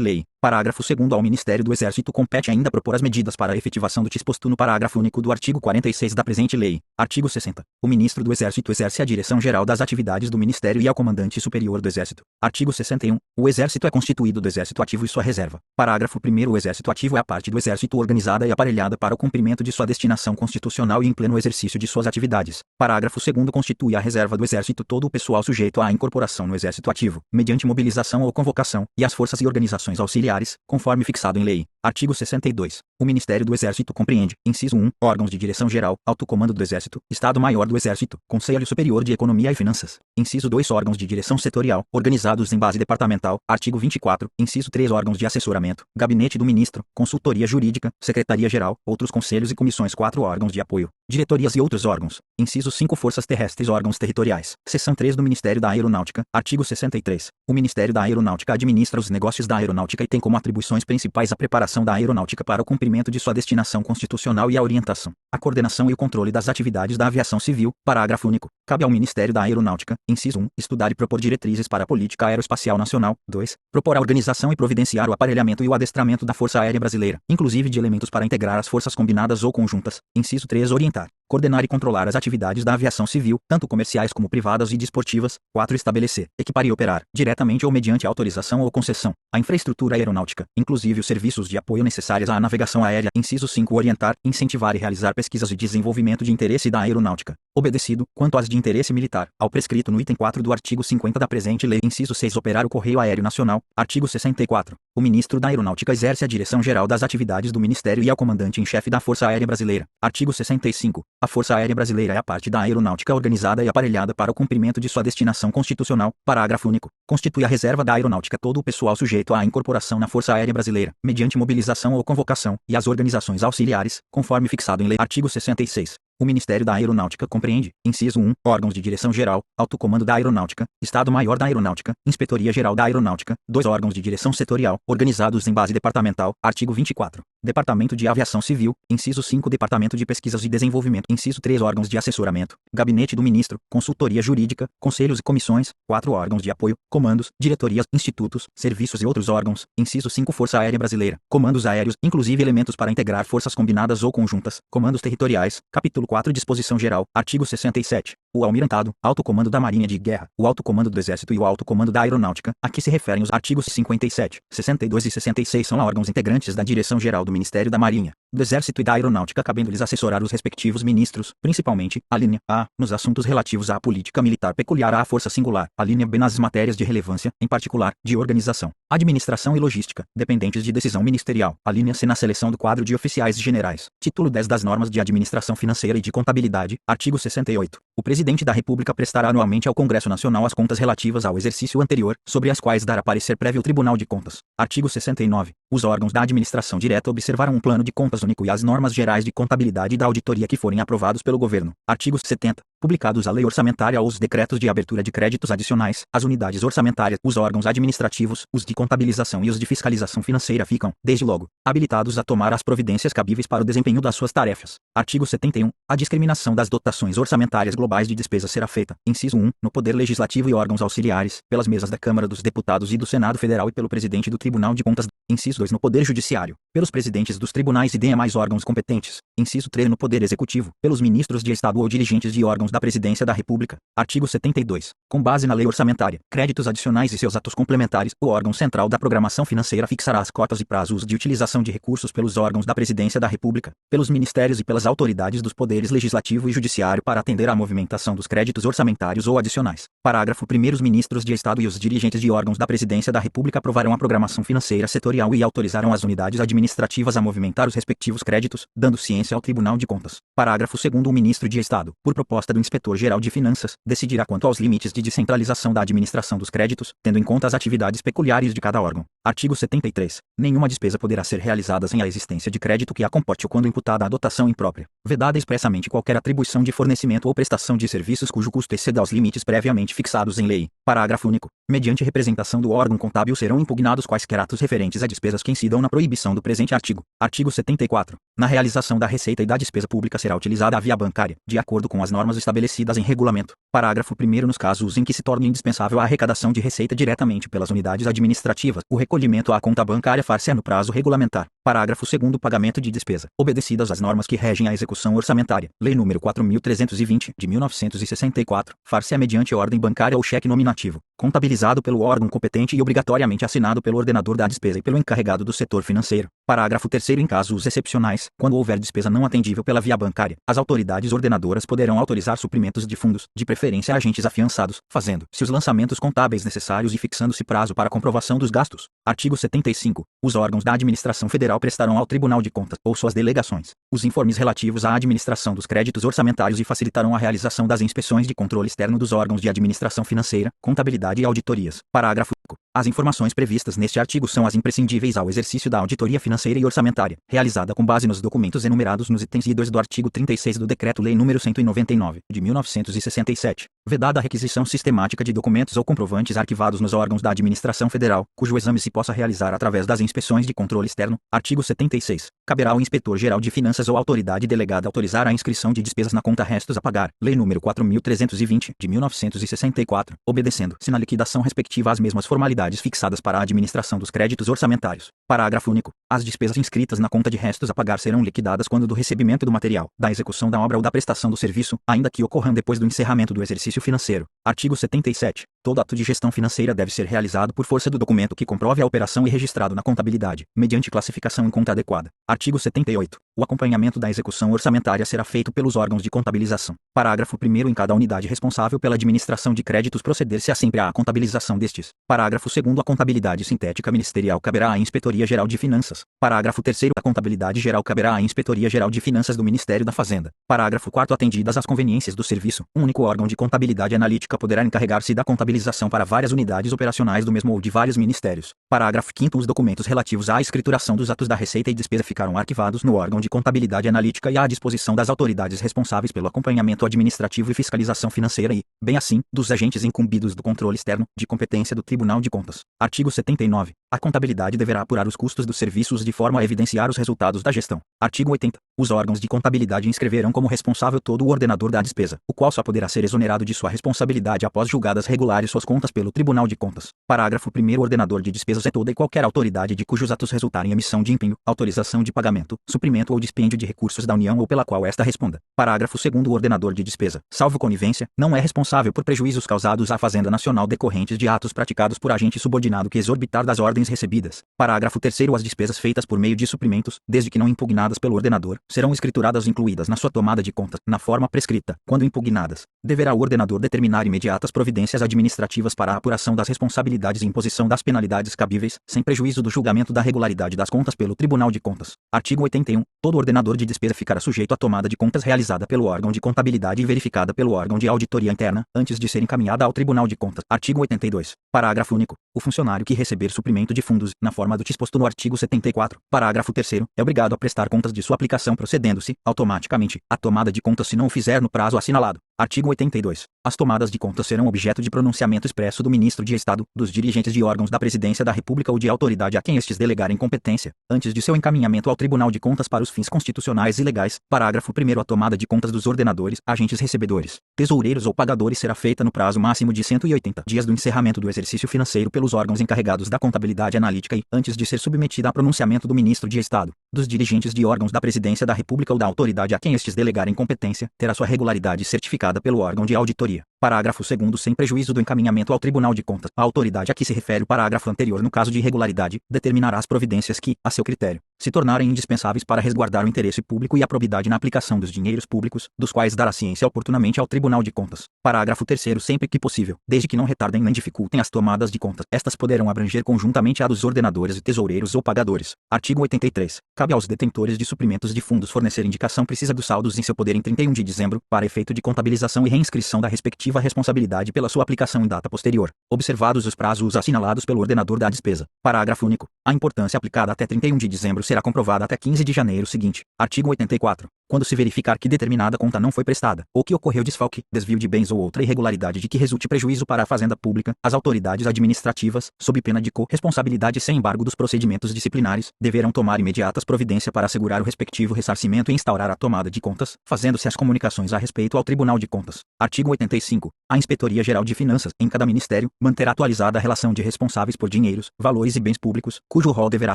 lei. Parágrafo 2º. Ao Ministério do Exército compete ainda propor as medidas para a efetivação do disposto no parágrafo único do artigo 46 da presente lei. Artigo 60. O Ministro do Exército exerce a direção-geral das atividades do Ministério e é o Comandante Superior do Exército. Artigo 61. O Exército é constituído do Exército Ativo e sua reserva. Parágrafo 1º. O Exército Ativo é a parte do Exército organizada e aparelhada para o cumprimento de sua destinação constitucional e em pleno exercício de suas atividades. Parágrafo 2º. Constitui a reserva do Exército todo o pessoal sujeito à incorporação no Exército Ativo, mediante mobilização ou convocação, e as forças e organizações auxiliares, conforme fixado em lei. Artigo 62. O Ministério do Exército compreende, inciso 1, órgãos de direção-geral, alto comando do Exército, Estado-Maior do Exército, Conselho Superior de Economia e Finanças. Inciso 2. Órgãos de direção setorial, organizados em base departamental. Artigo 24. Inciso 3. Órgãos de assessoramento, gabinete do ministro, consultoria jurídica, secretaria-geral, outros conselhos e comissões. 4. Órgãos de apoio, diretorias e outros órgãos. Inciso 5. Forças terrestres, órgãos territoriais. Seção 3 do Ministério da Aeronáutica. Artigo 63. O Ministério da Aeronáutica administra os negócios da aeronáutica e tem como atribuições principais a preparação da aeronáutica para o cumprimento de sua destinação constitucional e a orientação, a coordenação e o controle das atividades da aviação civil. Parágrafo único. Cabe ao Ministério da Aeronáutica, inciso 1, estudar e propor diretrizes para a política aeroespacial nacional. 2. Propor a organização e providenciar o aparelhamento e o adestramento da Força Aérea Brasileira, inclusive de elementos para integrar as forças combinadas ou conjuntas. Inciso 3. Orientar, coordenar e controlar as atividades da aviação civil, tanto comerciais como privadas e desportivas. 4. Estabelecer, equipar e operar, diretamente ou mediante autorização ou concessão, a infraestrutura aeronáutica, inclusive os serviços de apoio necessários à navegação aérea. Inciso 5. Orientar, incentivar e realizar pesquisas de desenvolvimento de interesse da aeronáutica, obedecido, quanto às de interesse militar, ao prescrito no item 4 do artigo 50 da presente lei. Inciso 6. Operar o Correio Aéreo Nacional. Artigo 64. O Ministro da Aeronáutica exerce a direção-geral das atividades do Ministério e é o comandante-em-chefe da Força Aérea Brasileira. Artigo 65. A Força Aérea Brasileira é a parte da aeronáutica organizada e aparelhada para o cumprimento de sua destinação constitucional. Parágrafo único. Constitui a reserva da aeronáutica todo o pessoal sujeito à incorporação na Força Aérea Brasileira, mediante mobilização ou convocação, e as organizações auxiliares, conforme fixado em lei. Artigo 66. O Ministério da Aeronáutica compreende, inciso 1, órgãos de direção-geral, alto comando da aeronáutica, Estado-Maior da Aeronáutica, Inspetoria-Geral da Aeronáutica. 2. Órgãos de direção setorial, organizados em base departamental. Artigo 24. Departamento de Aviação Civil, inciso 5 Departamento de Pesquisas e Desenvolvimento, inciso 3 Órgãos de assessoramento, Gabinete do Ministro, Consultoria Jurídica, Conselhos e Comissões, 4 Órgãos de apoio, Comandos, Diretorias, Institutos, Serviços e outros órgãos, inciso 5 Força Aérea Brasileira, Comandos Aéreos, inclusive elementos para integrar forças combinadas ou conjuntas, Comandos Territoriais, capítulo 4 Disposição Geral, artigo 67. O Almirantado, Alto Comando da Marinha de Guerra, o Alto Comando do Exército e o Alto Comando da Aeronáutica, a que se referem os artigos 57, 62 e 66 são órgãos integrantes da Direção-Geral do Ministério da Marinha, do Exército e da Aeronáutica, cabendo-lhes assessorar os respectivos ministros, principalmente, a linha A, nos assuntos relativos à política militar peculiar à força singular, a linha B nas matérias de relevância, em particular, de organização, administração e logística, dependentes de decisão ministerial, a linha C na seleção do quadro de oficiais generais, título 10 das normas de administração financeira e de contabilidade, artigo 68. O Presidente da República prestará anualmente ao Congresso Nacional as contas relativas ao exercício anterior, sobre as quais dará parecer prévio ao Tribunal de Contas. Artigo 69. Os órgãos da administração direta observarão um plano de contas único e as normas gerais de contabilidade e da auditoria que forem aprovados pelo Governo. Artigo 70. Publicados a lei orçamentária ou os decretos de abertura de créditos adicionais, as unidades orçamentárias, os órgãos administrativos, os de contabilização e os de fiscalização financeira ficam, desde logo, habilitados a tomar as providências cabíveis para o desempenho das suas tarefas. Artigo 71. A discriminação das dotações orçamentárias globais de despesa será feita, inciso 1, no Poder Legislativo e órgãos auxiliares, pelas mesas da Câmara dos Deputados e do Senado Federal e pelo Presidente do Tribunal de Contas, inciso 2, no Poder Judiciário, pelos presidentes dos tribunais e demais órgãos competentes, inciso 3, no Poder Executivo, pelos ministros de Estado ou dirigentes de órgãos da Presidência da República. Artigo 72. Com base na lei orçamentária, créditos adicionais e seus atos complementares, o órgão central da programação financeira fixará as cotas e prazos de utilização de recursos pelos órgãos da Presidência da República, pelos ministérios e pelas autoridades dos poderes legislativo e judiciário para atender à movimentação dos créditos orçamentários ou adicionais. Parágrafo 1º. Os ministros de Estado e os dirigentes de órgãos da Presidência da República aprovarão a programação financeira setorial e autorizarão as unidades administrativas a movimentar os respectivos créditos, dando ciência ao Tribunal de Contas. Parágrafo 2º. O ministro de Estado, por proposta do Inspetor-Geral de Finanças, decidirá quanto aos limites de descentralização da administração dos créditos, tendo em conta as atividades peculiares de cada órgão. Artigo 73. Nenhuma despesa poderá ser realizada sem a existência de crédito que a comporte ou quando imputada a dotação imprópria, vedada expressamente qualquer atribuição de fornecimento ou prestação de serviços cujo custo exceda aos limites previamente fixados em lei. Parágrafo único. Mediante representação do órgão contábil serão impugnados quaisquer atos referentes a despesas que incidam na proibição do presente artigo. Artigo 74. Na realização da receita e da despesa pública será utilizada a via bancária, de acordo com as normas estabelecidas em regulamento. Parágrafo 1º. Nos casos em que se torne indispensável a arrecadação de receita diretamente pelas unidades administrativas, o recolhimento à conta bancária far-se-á no prazo regulamentar. Parágrafo 2º. Pagamento de despesa. Obedecidas as normas que regem a execução orçamentária, Lei nº 4.320, de 1964, far-se-á mediante ordem bancária ou cheque nominativo, contabilizado pelo órgão competente e obrigatoriamente assinado pelo ordenador da despesa e pelo encarregado do setor financeiro. Parágrafo 3º. Em casos excepcionais, quando houver despesa não atendível pela via bancária, as autoridades ordenadoras poderão autorizar suprimentos de fundos, de preferência a agentes afiançados, fazendo-se os lançamentos contábeis necessários e fixando-se prazo para comprovação dos gastos. Artigo 75. Os órgãos da administração federal prestarão ao Tribunal de Contas, ou suas delegações, os informes relativos à administração dos créditos orçamentários e facilitarão a realização das inspeções de controle externo dos órgãos de administração financeira, contabilidade e auditorias. Parágrafo único. As informações previstas neste artigo são as imprescindíveis ao exercício da auditoria financeira e orçamentária, realizada com base nos documentos enumerados nos itens I e II do artigo 36 do Decreto-Lei nº 199, de 1967, vedada a requisição sistemática de documentos ou comprovantes arquivados nos órgãos da administração federal, cujo exame se possa realizar através das inspeções de controle externo. Artigo 76. Caberá ao Inspetor-Geral de Finanças ou autoridade delegada autorizar a inscrição de despesas na conta restos a pagar, Lei nº 4.320, de 1964, obedecendo-se na liquidação respectiva às mesmas formalidades fixadas para a administração dos créditos orçamentários. Parágrafo único. As despesas inscritas na conta de restos a pagar serão liquidadas quando do recebimento do material, da execução da obra ou da prestação do serviço, ainda que ocorram depois do encerramento do exercício financeiro. Artigo 77. Todo ato de gestão financeira deve ser realizado por força do documento que comprove a operação e registrado na contabilidade, mediante classificação em conta adequada. Artigo 78. O acompanhamento da execução orçamentária será feito pelos órgãos de contabilização. Parágrafo 1º. Em cada unidade responsável pela administração de créditos proceder-se-á sempre à contabilização destes. Parágrafo 2º. A contabilidade sintética ministerial caberá à Inspetoria Geral de Finanças. Parágrafo 3º. A contabilidade geral caberá à Inspetoria Geral de Finanças do Ministério da Fazenda. Parágrafo 4º. Atendidas as conveniências do serviço, um único órgão de contabilidade analítica poderá encarregar-se da contabilização para várias unidades operacionais do mesmo ou de vários ministérios. Parágrafo 5º. Os documentos relativos à escrituração dos atos da receita e despesa ficarão arquivados no órgão de contabilidade analítica e à disposição das autoridades responsáveis pelo acompanhamento administrativo e fiscalização financeira e, bem assim, dos agentes incumbidos do controle externo, de competência do Tribunal de Contas. Artigo 79. A contabilidade deverá apurar os custos dos serviços de forma a evidenciar os resultados da gestão. Artigo 80. Os órgãos de contabilidade inscreverão como responsável todo o ordenador da despesa, o qual só poderá ser exonerado de sua responsabilidade após julgadas regulares suas contas pelo Tribunal de Contas. Parágrafo 1º. O ordenador de despesas é toda e qualquer autoridade de cujos atos resultarem emissão de empenho, autorização de pagamento, suprimento ou dispêndio de recursos da União ou pela qual esta responda. Parágrafo 2º. O ordenador de despesa, salvo conivência, não é responsável por prejuízos causados à Fazenda Nacional decorrentes de atos praticados por agente subordinado que exorbitar das ordens recebidas. Parágrafo 3º. As despesas feitas por meio de suprimentos, desde que não impugnadas pelo ordenador, serão escrituradas incluídas na sua tomada de contas, na forma prescrita. Quando impugnadas, deverá o ordenador determinar imediatas providências administrativas para a apuração das responsabilidades e imposição das penalidades cabíveis, sem prejuízo do julgamento da regularidade das contas pelo Tribunal de Contas. Artigo 81. Todo ordenador de despesa ficará sujeito à tomada de contas realizada pelo órgão de contabilidade e verificada pelo órgão de auditoria interna, antes de ser encaminhada ao Tribunal de Contas. Artigo 82. Parágrafo único. O funcionário que receber suprimento de fundos, na forma do disposto no artigo 74, parágrafo 3º, é obrigado a prestar contas de sua aplicação procedendo-se, automaticamente, à tomada de contas se não o fizer no prazo assinalado. Artigo 82. As tomadas de contas serão objeto de pronunciamento expresso do Ministro de Estado, dos dirigentes de órgãos da Presidência da República ou de autoridade a quem estes delegarem competência, antes de seu encaminhamento ao Tribunal de Contas para os fins constitucionais e legais. Parágrafo 1º. A tomada de contas dos ordenadores, agentes recebedores, tesoureiros ou pagadores será feita no prazo máximo de 180 dias do encerramento do exercício financeiro pelos órgãos encarregados da contabilidade analítica e, antes de ser submetida a pronunciamento do Ministro de Estado, dos dirigentes de órgãos da Presidência da República ou da autoridade a quem estes delegarem competência, terá sua regularidade certificada pelo órgão de auditoria. Parágrafo 2º. Sem prejuízo do encaminhamento ao Tribunal de Contas, a autoridade a que se refere o parágrafo anterior no caso de irregularidade, determinará as providências que, a seu critério, se tornarem indispensáveis para resguardar o interesse público e a probidade na aplicação dos dinheiros públicos, dos quais dará ciência oportunamente ao Tribunal de Contas. Parágrafo 3º. Sempre que possível, desde que não retardem nem dificultem as tomadas de contas, estas poderão abranger conjuntamente a dos ordenadores e tesoureiros ou pagadores. Artigo 83. Cabe aos detentores de suprimentos de fundos fornecer indicação precisa dos saldos em seu poder em 31 de dezembro, para efeito de contabilização e reinscrição da respectiva responsabilidade pela sua aplicação em data posterior, observados os prazos assinalados pelo ordenador da despesa. Parágrafo único. A importância aplicada até 31 de dezembro será comprovada até 15 de janeiro seguinte. Artigo 84. Quando se verificar que determinada conta não foi prestada, ou que ocorreu desfalque, desvio de bens ou outra irregularidade de que resulte prejuízo para a Fazenda Pública, as autoridades administrativas, sob pena de co-responsabilidade sem embargo dos procedimentos disciplinares, deverão tomar imediatas providências para assegurar o respectivo ressarcimento e instaurar a tomada de contas, fazendo-se as comunicações a respeito ao Tribunal de Contas. Artigo 85. A Inspetoria Geral de Finanças, em cada ministério, manterá atualizada a relação de responsáveis por dinheiros, valores e bens públicos, cujo rol deverá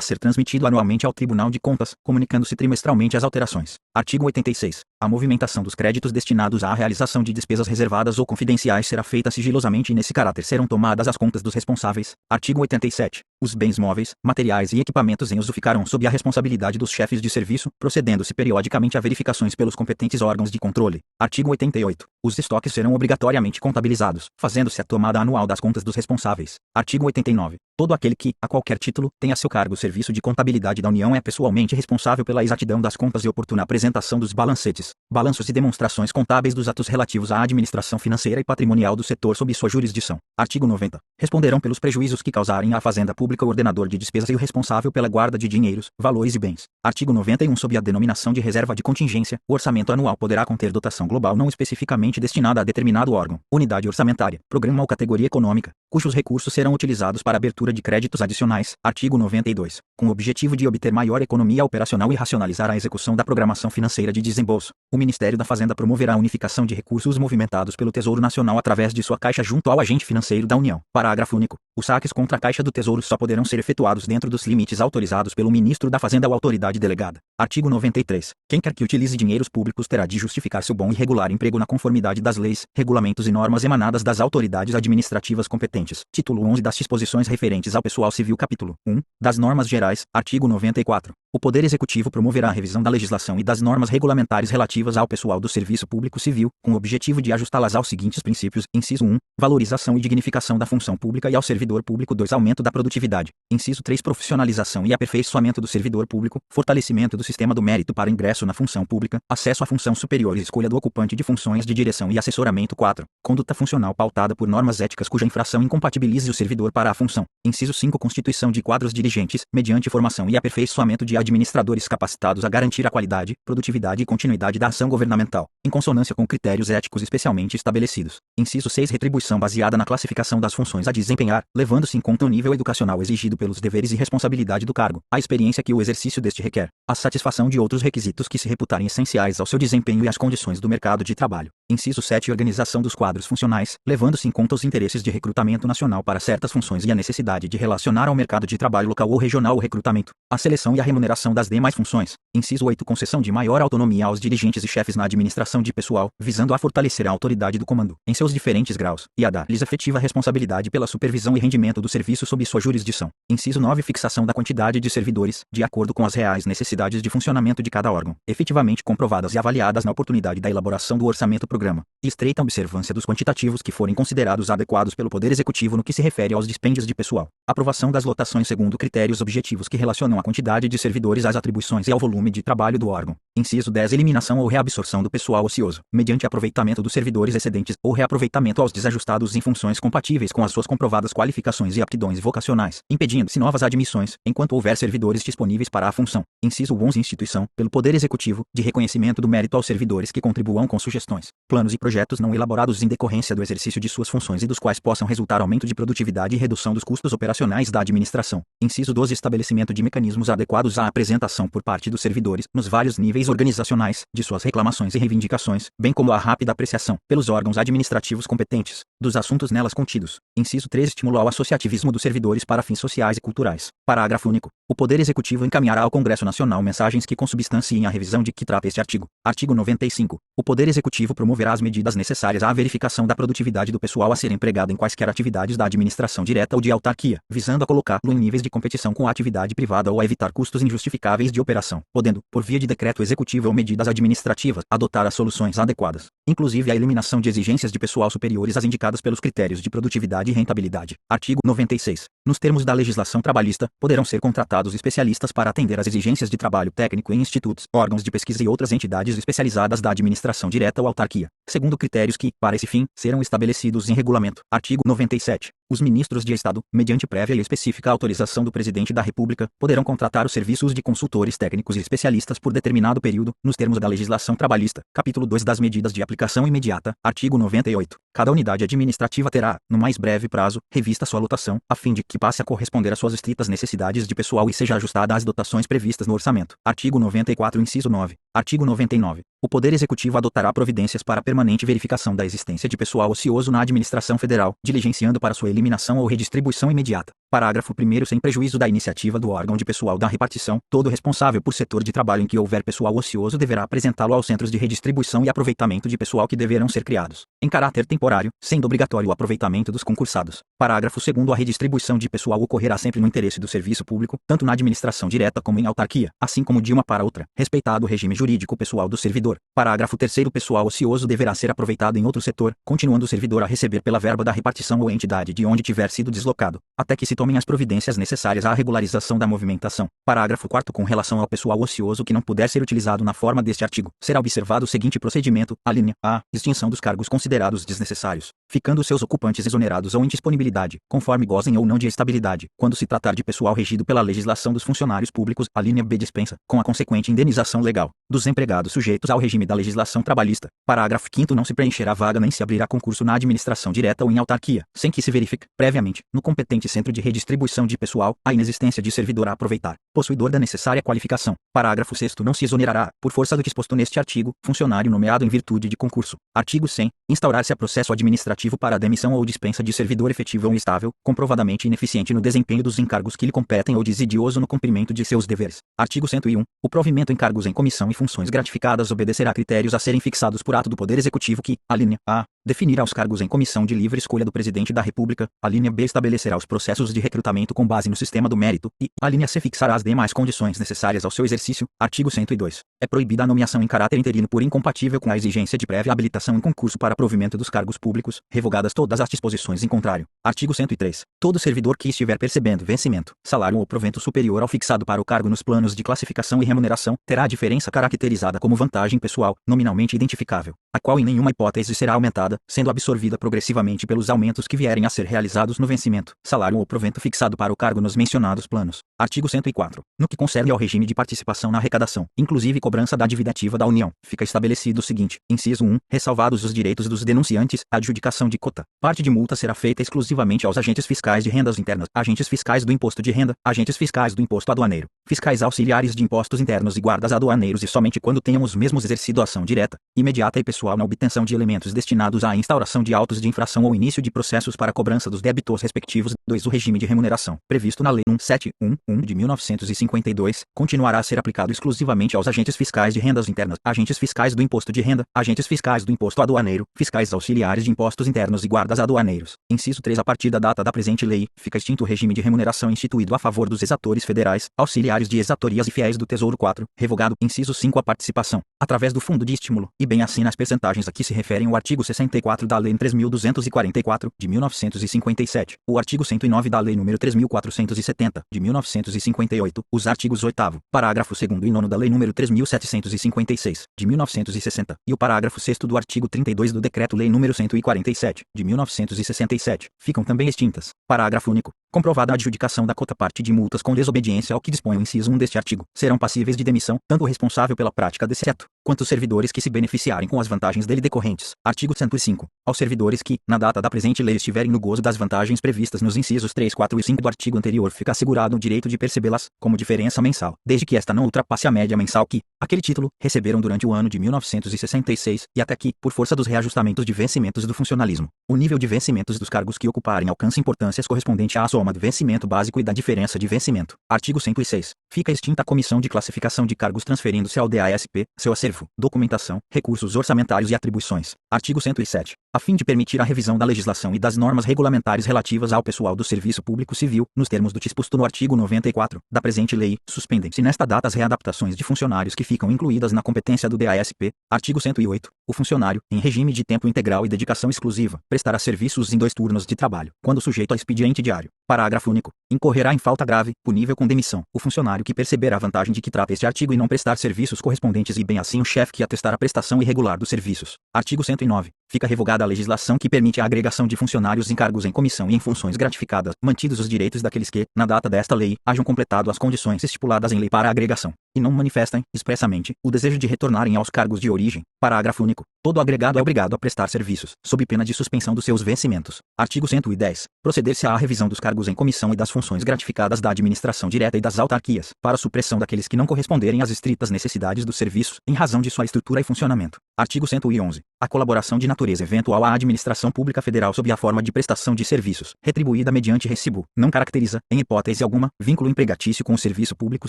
ser transmitido anualmente ao Tribunal de Contas, comunicando-se trimestralmente as alterações. Artigo 86. A movimentação dos créditos destinados à realização de despesas reservadas ou confidenciais será feita sigilosamente e nesse caráter serão tomadas as contas dos responsáveis. Artigo 87. Os bens móveis, materiais e equipamentos em uso ficarão sob a responsabilidade dos chefes de serviço, procedendo-se periodicamente a verificações pelos competentes órgãos de controle. Artigo 88. Os estoques serão obrigatoriamente contabilizados, fazendo-se a tomada anual das contas dos responsáveis. Artigo 89. Todo aquele que, a qualquer título, tenha a seu cargo o serviço de contabilidade da União é pessoalmente responsável pela exatidão das contas e oportuna apresentação dos balancetes, balanços e demonstrações contábeis dos atos relativos à administração financeira e patrimonial do setor sob sua jurisdição. Artigo 90. Responderão pelos prejuízos que causarem à Fazenda Pública o ordenador de despesas e o responsável pela guarda de dinheiros, valores e bens. Artigo 91. Sob a denominação de reserva de contingência, o orçamento anual poderá conter dotação global não especificamente destinada a determinado órgão, unidade orçamentária, programa ou categoria econômica, cujos recursos serão utilizados para abertura de créditos adicionais. Artigo 92. Com o objetivo de obter maior economia operacional e racionalizar a execução da programação financeira de desembolso, o Ministério da Fazenda promoverá a unificação de recursos movimentados pelo Tesouro Nacional através de sua caixa junto ao agente financeiro da União. Parágrafo único. Os saques contra a Caixa do Tesouro só poderão ser efetuados dentro dos limites autorizados pelo Ministro da Fazenda ou autoridade delegada. Artigo 93. Quem quer que utilize dinheiros públicos terá de justificar seu bom e regular emprego na conformidade das leis, regulamentos e normas emanadas das autoridades administrativas competentes. Título 11 das disposições referentes ao pessoal civil. Capítulo 1 das normas gerais. Artigo 94. O Poder Executivo promoverá a revisão da legislação e das normas regulamentares relativas ao pessoal do Serviço Público Civil, com o objetivo de ajustá-las aos seguintes princípios. Inciso 1. Valorização e dignificação da função pública e ao servidor público. 2. Aumento da produtividade. Inciso 3. Profissionalização e aperfeiçoamento do servidor público, fortalecimento do sistema do mérito para ingresso na função pública, acesso à função superior e escolha do ocupante de funções de direção e assessoramento. 4. Conduta funcional pautada por normas éticas cuja infração incompatibilize o servidor para a função. Inciso 5. Constituição de quadros dirigentes, mediante formação e aperfeiçoamento de administradores capacitados a garantir a qualidade, produtividade e continuidade da ação governamental, em consonância com critérios éticos especialmente estabelecidos. Inciso 6. Retribuição baseada na classificação das funções a desempenhar, levando-se em conta o nível educacional exigido pelos deveres e responsabilidade do cargo, a experiência que o exercício deste requer, a satisfação de outros requisitos que se reputarem essenciais ao seu desempenho e às condições do mercado de trabalho. Inciso 7. Organização dos quadros funcionais, levando-se em conta os interesses de recrutamento nacional para certas funções e a necessidade de relacionar ao mercado de trabalho local ou regional o recrutamento, a seleção e a remuneração das demais funções. Inciso 8. Concessão de maior autonomia aos dirigentes e chefes na administração de pessoal, visando a fortalecer a autoridade do comando, em seus diferentes graus, e a dar-lhes efetiva responsabilidade pela supervisão e rendimento do serviço sob sua jurisdição. Inciso 9. Fixação da quantidade de servidores, de acordo com as reais necessidades de funcionamento de cada órgão, efetivamente comprovadas e avaliadas na oportunidade da elaboração do orçamento-programa, e estreita observância dos quantitativos que forem considerados adequados pelo Poder Executivo no que se refere aos dispêndios de pessoal. Aprovação das lotações segundo critérios objetivos que relacionam a quantidade de servidores às atribuições e ao volume de trabalho do órgão. Inciso 10. Eliminação ou reabsorção do pessoal ocioso, mediante aproveitamento dos servidores excedentes ou reaproveitamento aos desajustados em funções compatíveis com as suas comprovadas qualificações e aptidões vocacionais, impedindo-se novas admissões, enquanto houver servidores disponíveis para a função. Inciso 11. Instituição, pelo Poder Executivo, de reconhecimento do mérito aos servidores que contribuam com sugestões, planos e projetos não elaborados em decorrência do exercício de suas funções e dos quais possam resultar aumento de produtividade e redução dos custos operacionais da administração. Inciso 12. Estabelecimento de mecanismos adequados à apresentação por parte dos servidores, nos vários níveis organizacionais, de suas reclamações e reivindicações, bem como a rápida apreciação, pelos órgãos administrativos competentes, dos assuntos nelas contidos. Inciso 13. Estímulo ao associativismo dos servidores para fins sociais e culturais. Parágrafo único. O Poder Executivo encaminhará ao Congresso Nacional mensagens que consubstanciem a revisão de que trata este artigo. Artigo 95. O Poder Executivo promoverá as medidas necessárias à verificação da produtividade do pessoal a ser empregado em quaisquer atividades da administração direta ou de autarquia, visando a colocá-lo em níveis de competição com a atividade privada ou a evitar custos injustificáveis de operação, podendo, por via de decreto executivo ou medidas administrativas, adotar as soluções adequadas, inclusive a eliminação de exigências de pessoal superiores às indicadas pelos critérios de produtividade e rentabilidade. Artigo 96. Nos termos da legislação trabalhista, poderão ser contratados especialistas para atender às exigências de trabalho técnico em institutos, órgãos de pesquisa e outras entidades especializadas da administração direta ou autarquia, segundo critérios que, para esse fim, serão estabelecidos em regulamento. Artigo 97. Os ministros de Estado, mediante prévia e específica autorização do Presidente da República, poderão contratar os serviços de consultores técnicos e especialistas por determinado período, nos termos da legislação trabalhista. Capítulo 2 das medidas de aplicação imediata. Artigo 98. Cada unidade administrativa terá, no mais breve prazo, revista sua lotação, a fim de que passe a corresponder às suas estritas necessidades de pessoal e seja ajustada às dotações previstas no orçamento. Artigo 94. Inciso 9. Artigo 99. O Poder Executivo adotará providências para a permanente verificação da existência de pessoal ocioso na administração federal, diligenciando para sua eliminação ou redistribuição imediata. Parágrafo 1º. Sem prejuízo da iniciativa do órgão de pessoal da repartição, todo responsável por setor de trabalho em que houver pessoal ocioso deverá apresentá-lo aos centros de redistribuição e aproveitamento de pessoal que deverão ser criados, em caráter temporário, sendo obrigatório o aproveitamento dos concursados. Parágrafo 2º. A redistribuição de pessoal ocorrerá sempre no interesse do serviço público, tanto na administração direta como em autarquia, assim como de uma para outra, respeitado o regime jurídico pessoal do servidor. Parágrafo 3º. O pessoal ocioso deverá ser aproveitado em outro setor, continuando o servidor a receber pela verba da repartição ou entidade de onde tiver sido deslocado, até que se tomem as providências necessárias à regularização da movimentação. Parágrafo 4º. Com relação ao pessoal ocioso que não puder ser utilizado na forma deste artigo, será observado o seguinte procedimento: alínea A. Extinção dos cargos considerados desnecessários, ficando seus ocupantes exonerados ou indisponibilidade, conforme gozem ou não de estabilidade, quando se tratar de pessoal regido pela legislação dos funcionários públicos. Alínea B. Dispensa, com a consequente indenização legal, dos empregados sujeitos ao regime da legislação trabalhista. Parágrafo 5º. Não se preencherá vaga nem se abrirá concurso na administração direta ou em autarquia, sem que se verifique, previamente, no competente centro de redistribuição de pessoal, a inexistência de servidor a aproveitar, possuidor da necessária qualificação. Parágrafo 6º. Não se exonerará, por força do que exposto neste artigo, funcionário nomeado em virtude de concurso. Artigo 100. Instaurar-se a processo administrativo para a demissão ou dispensa de servidor efetivo ou instável, comprovadamente ineficiente no desempenho dos encargos que lhe competem ou desidioso no cumprimento de seus deveres. Artigo 101. O provimento em cargos em comissão e funções gratificadas obedecerá a critérios a serem fixados por ato do Poder Executivo que, alínea A, definirá os cargos em comissão de livre escolha do Presidente da República, alínea B. Estabelecerá os processos de recrutamento com base no sistema do mérito e, alínea C. Fixará as demais condições necessárias ao seu exercício. Artigo 102. É proibida a nomeação em caráter interino por incompatível com a exigência de prévia habilitação em concurso para provimento dos cargos públicos, revogadas todas as disposições em contrário. Artigo 103. Todo servidor que estiver percebendo vencimento, salário ou provento superior ao fixado para o cargo nos planos de classificação e remuneração, terá a diferença caracterizada como vantagem pessoal, nominalmente identificável, a qual em nenhuma hipótese será aumentada, sendo absorvida progressivamente pelos aumentos que vierem a ser realizados no vencimento, salário ou provento fixado para o cargo nos mencionados planos. Artigo 104. No que concerne ao regime de participação na arrecadação, inclusive cobrança da dívida ativa da União, fica estabelecido o seguinte: inciso 1, ressalvados os direitos dos denunciantes, a adjudicação de cota. Parte de multa será feita exclusivamente aos agentes fiscais de rendas internas, agentes fiscais do imposto de renda, agentes fiscais do imposto aduaneiro, fiscais auxiliares de impostos internos e guardas aduaneiros e somente quando tenham os mesmos exercido ação direta, imediata e pessoal na obtenção de elementos destinados à instauração de autos de infração ou início de processos para cobrança dos débitos respectivos. 2. O regime de remuneração, previsto na Lei 171/1 de 1952, continuará a ser aplicado exclusivamente aos agentes fiscais de rendas internas, agentes fiscais do imposto de renda, agentes fiscais do imposto aduaneiro, fiscais auxiliares de impostos internos e guardas aduaneiros. Inciso 3. A partir da data da presente lei, fica extinto o regime de remuneração instituído a favor dos exatores federais, auxiliares de exatorias e fiéis do Tesouro. 4. Revogado. Inciso 5. A participação, através do Fundo de Estímulo, e bem assim nas percentagens a que se referem o artigo 64 da Lei 3.244, de 1957, o artigo 109 da Lei nº 3.470, de 1958, os artigos 8º, parágrafo 2º e 9º da Lei nº 3.756, de 1960, e o parágrafo 6º do artigo 32 do Decreto-Lei nº 147, de 1967, ficam também extintas. Parágrafo único. Comprovada a adjudicação da cota parte de multas com desobediência ao que dispõe o inciso 1 deste artigo, serão passíveis de demissão, tanto o responsável pela prática desse ato, quanto os servidores que se beneficiarem com as vantagens dele decorrentes. Artigo 105. Aos servidores que, na data da presente lei, estiverem no gozo das vantagens previstas nos incisos 3, 4 e 5 do artigo anterior, fica assegurado o direito de percebê-las, como diferença mensal, desde que esta não ultrapasse a média mensal que, aquele título, receberam durante o ano de 1966, e até que, por força dos reajustamentos de vencimentos do funcionalismo, o nível de vencimentos dos cargos que ocuparem alcance importâncias correspondente à soma do vencimento básico e da diferença de vencimento. Artigo 106. Fica extinta a Comissão de Classificação de Cargos transferindo-se ao DASP, seu acervo, documentação, recursos orçamentários e atribuições. Artigo 107. A fim de permitir a revisão da legislação e das normas regulamentares relativas ao pessoal do Serviço Público Civil, nos termos do disposto no artigo 94 da presente lei, suspendem-se nesta data as readaptações de funcionários que ficam incluídas na competência do DASP. Artigo 108. O funcionário, em regime de tempo integral e dedicação exclusiva, prestará serviços em 2 turnos de trabalho, quando sujeito a expediente diário. Parágrafo único. Incorrerá em falta grave, punível com demissão, o funcionário que perceber a vantagem de que trata este artigo e não prestar serviços correspondentes e bem assim o chefe que atestar a prestação irregular dos serviços. Artigo 109. Fica revogada a legislação que permite a agregação de funcionários em cargos em comissão e em funções gratificadas, mantidos os direitos daqueles que, na data desta lei, hajam completado as condições estipuladas em lei para a agregação, e não manifestem, expressamente, o desejo de retornarem aos cargos de origem. Parágrafo único. Todo agregado é obrigado a prestar serviços, sob pena de suspensão dos seus vencimentos. Artigo 110. Proceder-se à revisão dos cargos em comissão e das funções gratificadas da administração direta e das autarquias, para a supressão daqueles que não corresponderem às estritas necessidades dos serviços, em razão de sua estrutura e funcionamento. Artigo 111. A colaboração de natureza eventual à administração pública federal sob a forma de prestação de serviços, retribuída mediante recibo, não caracteriza, em hipótese alguma, vínculo empregatício com o serviço público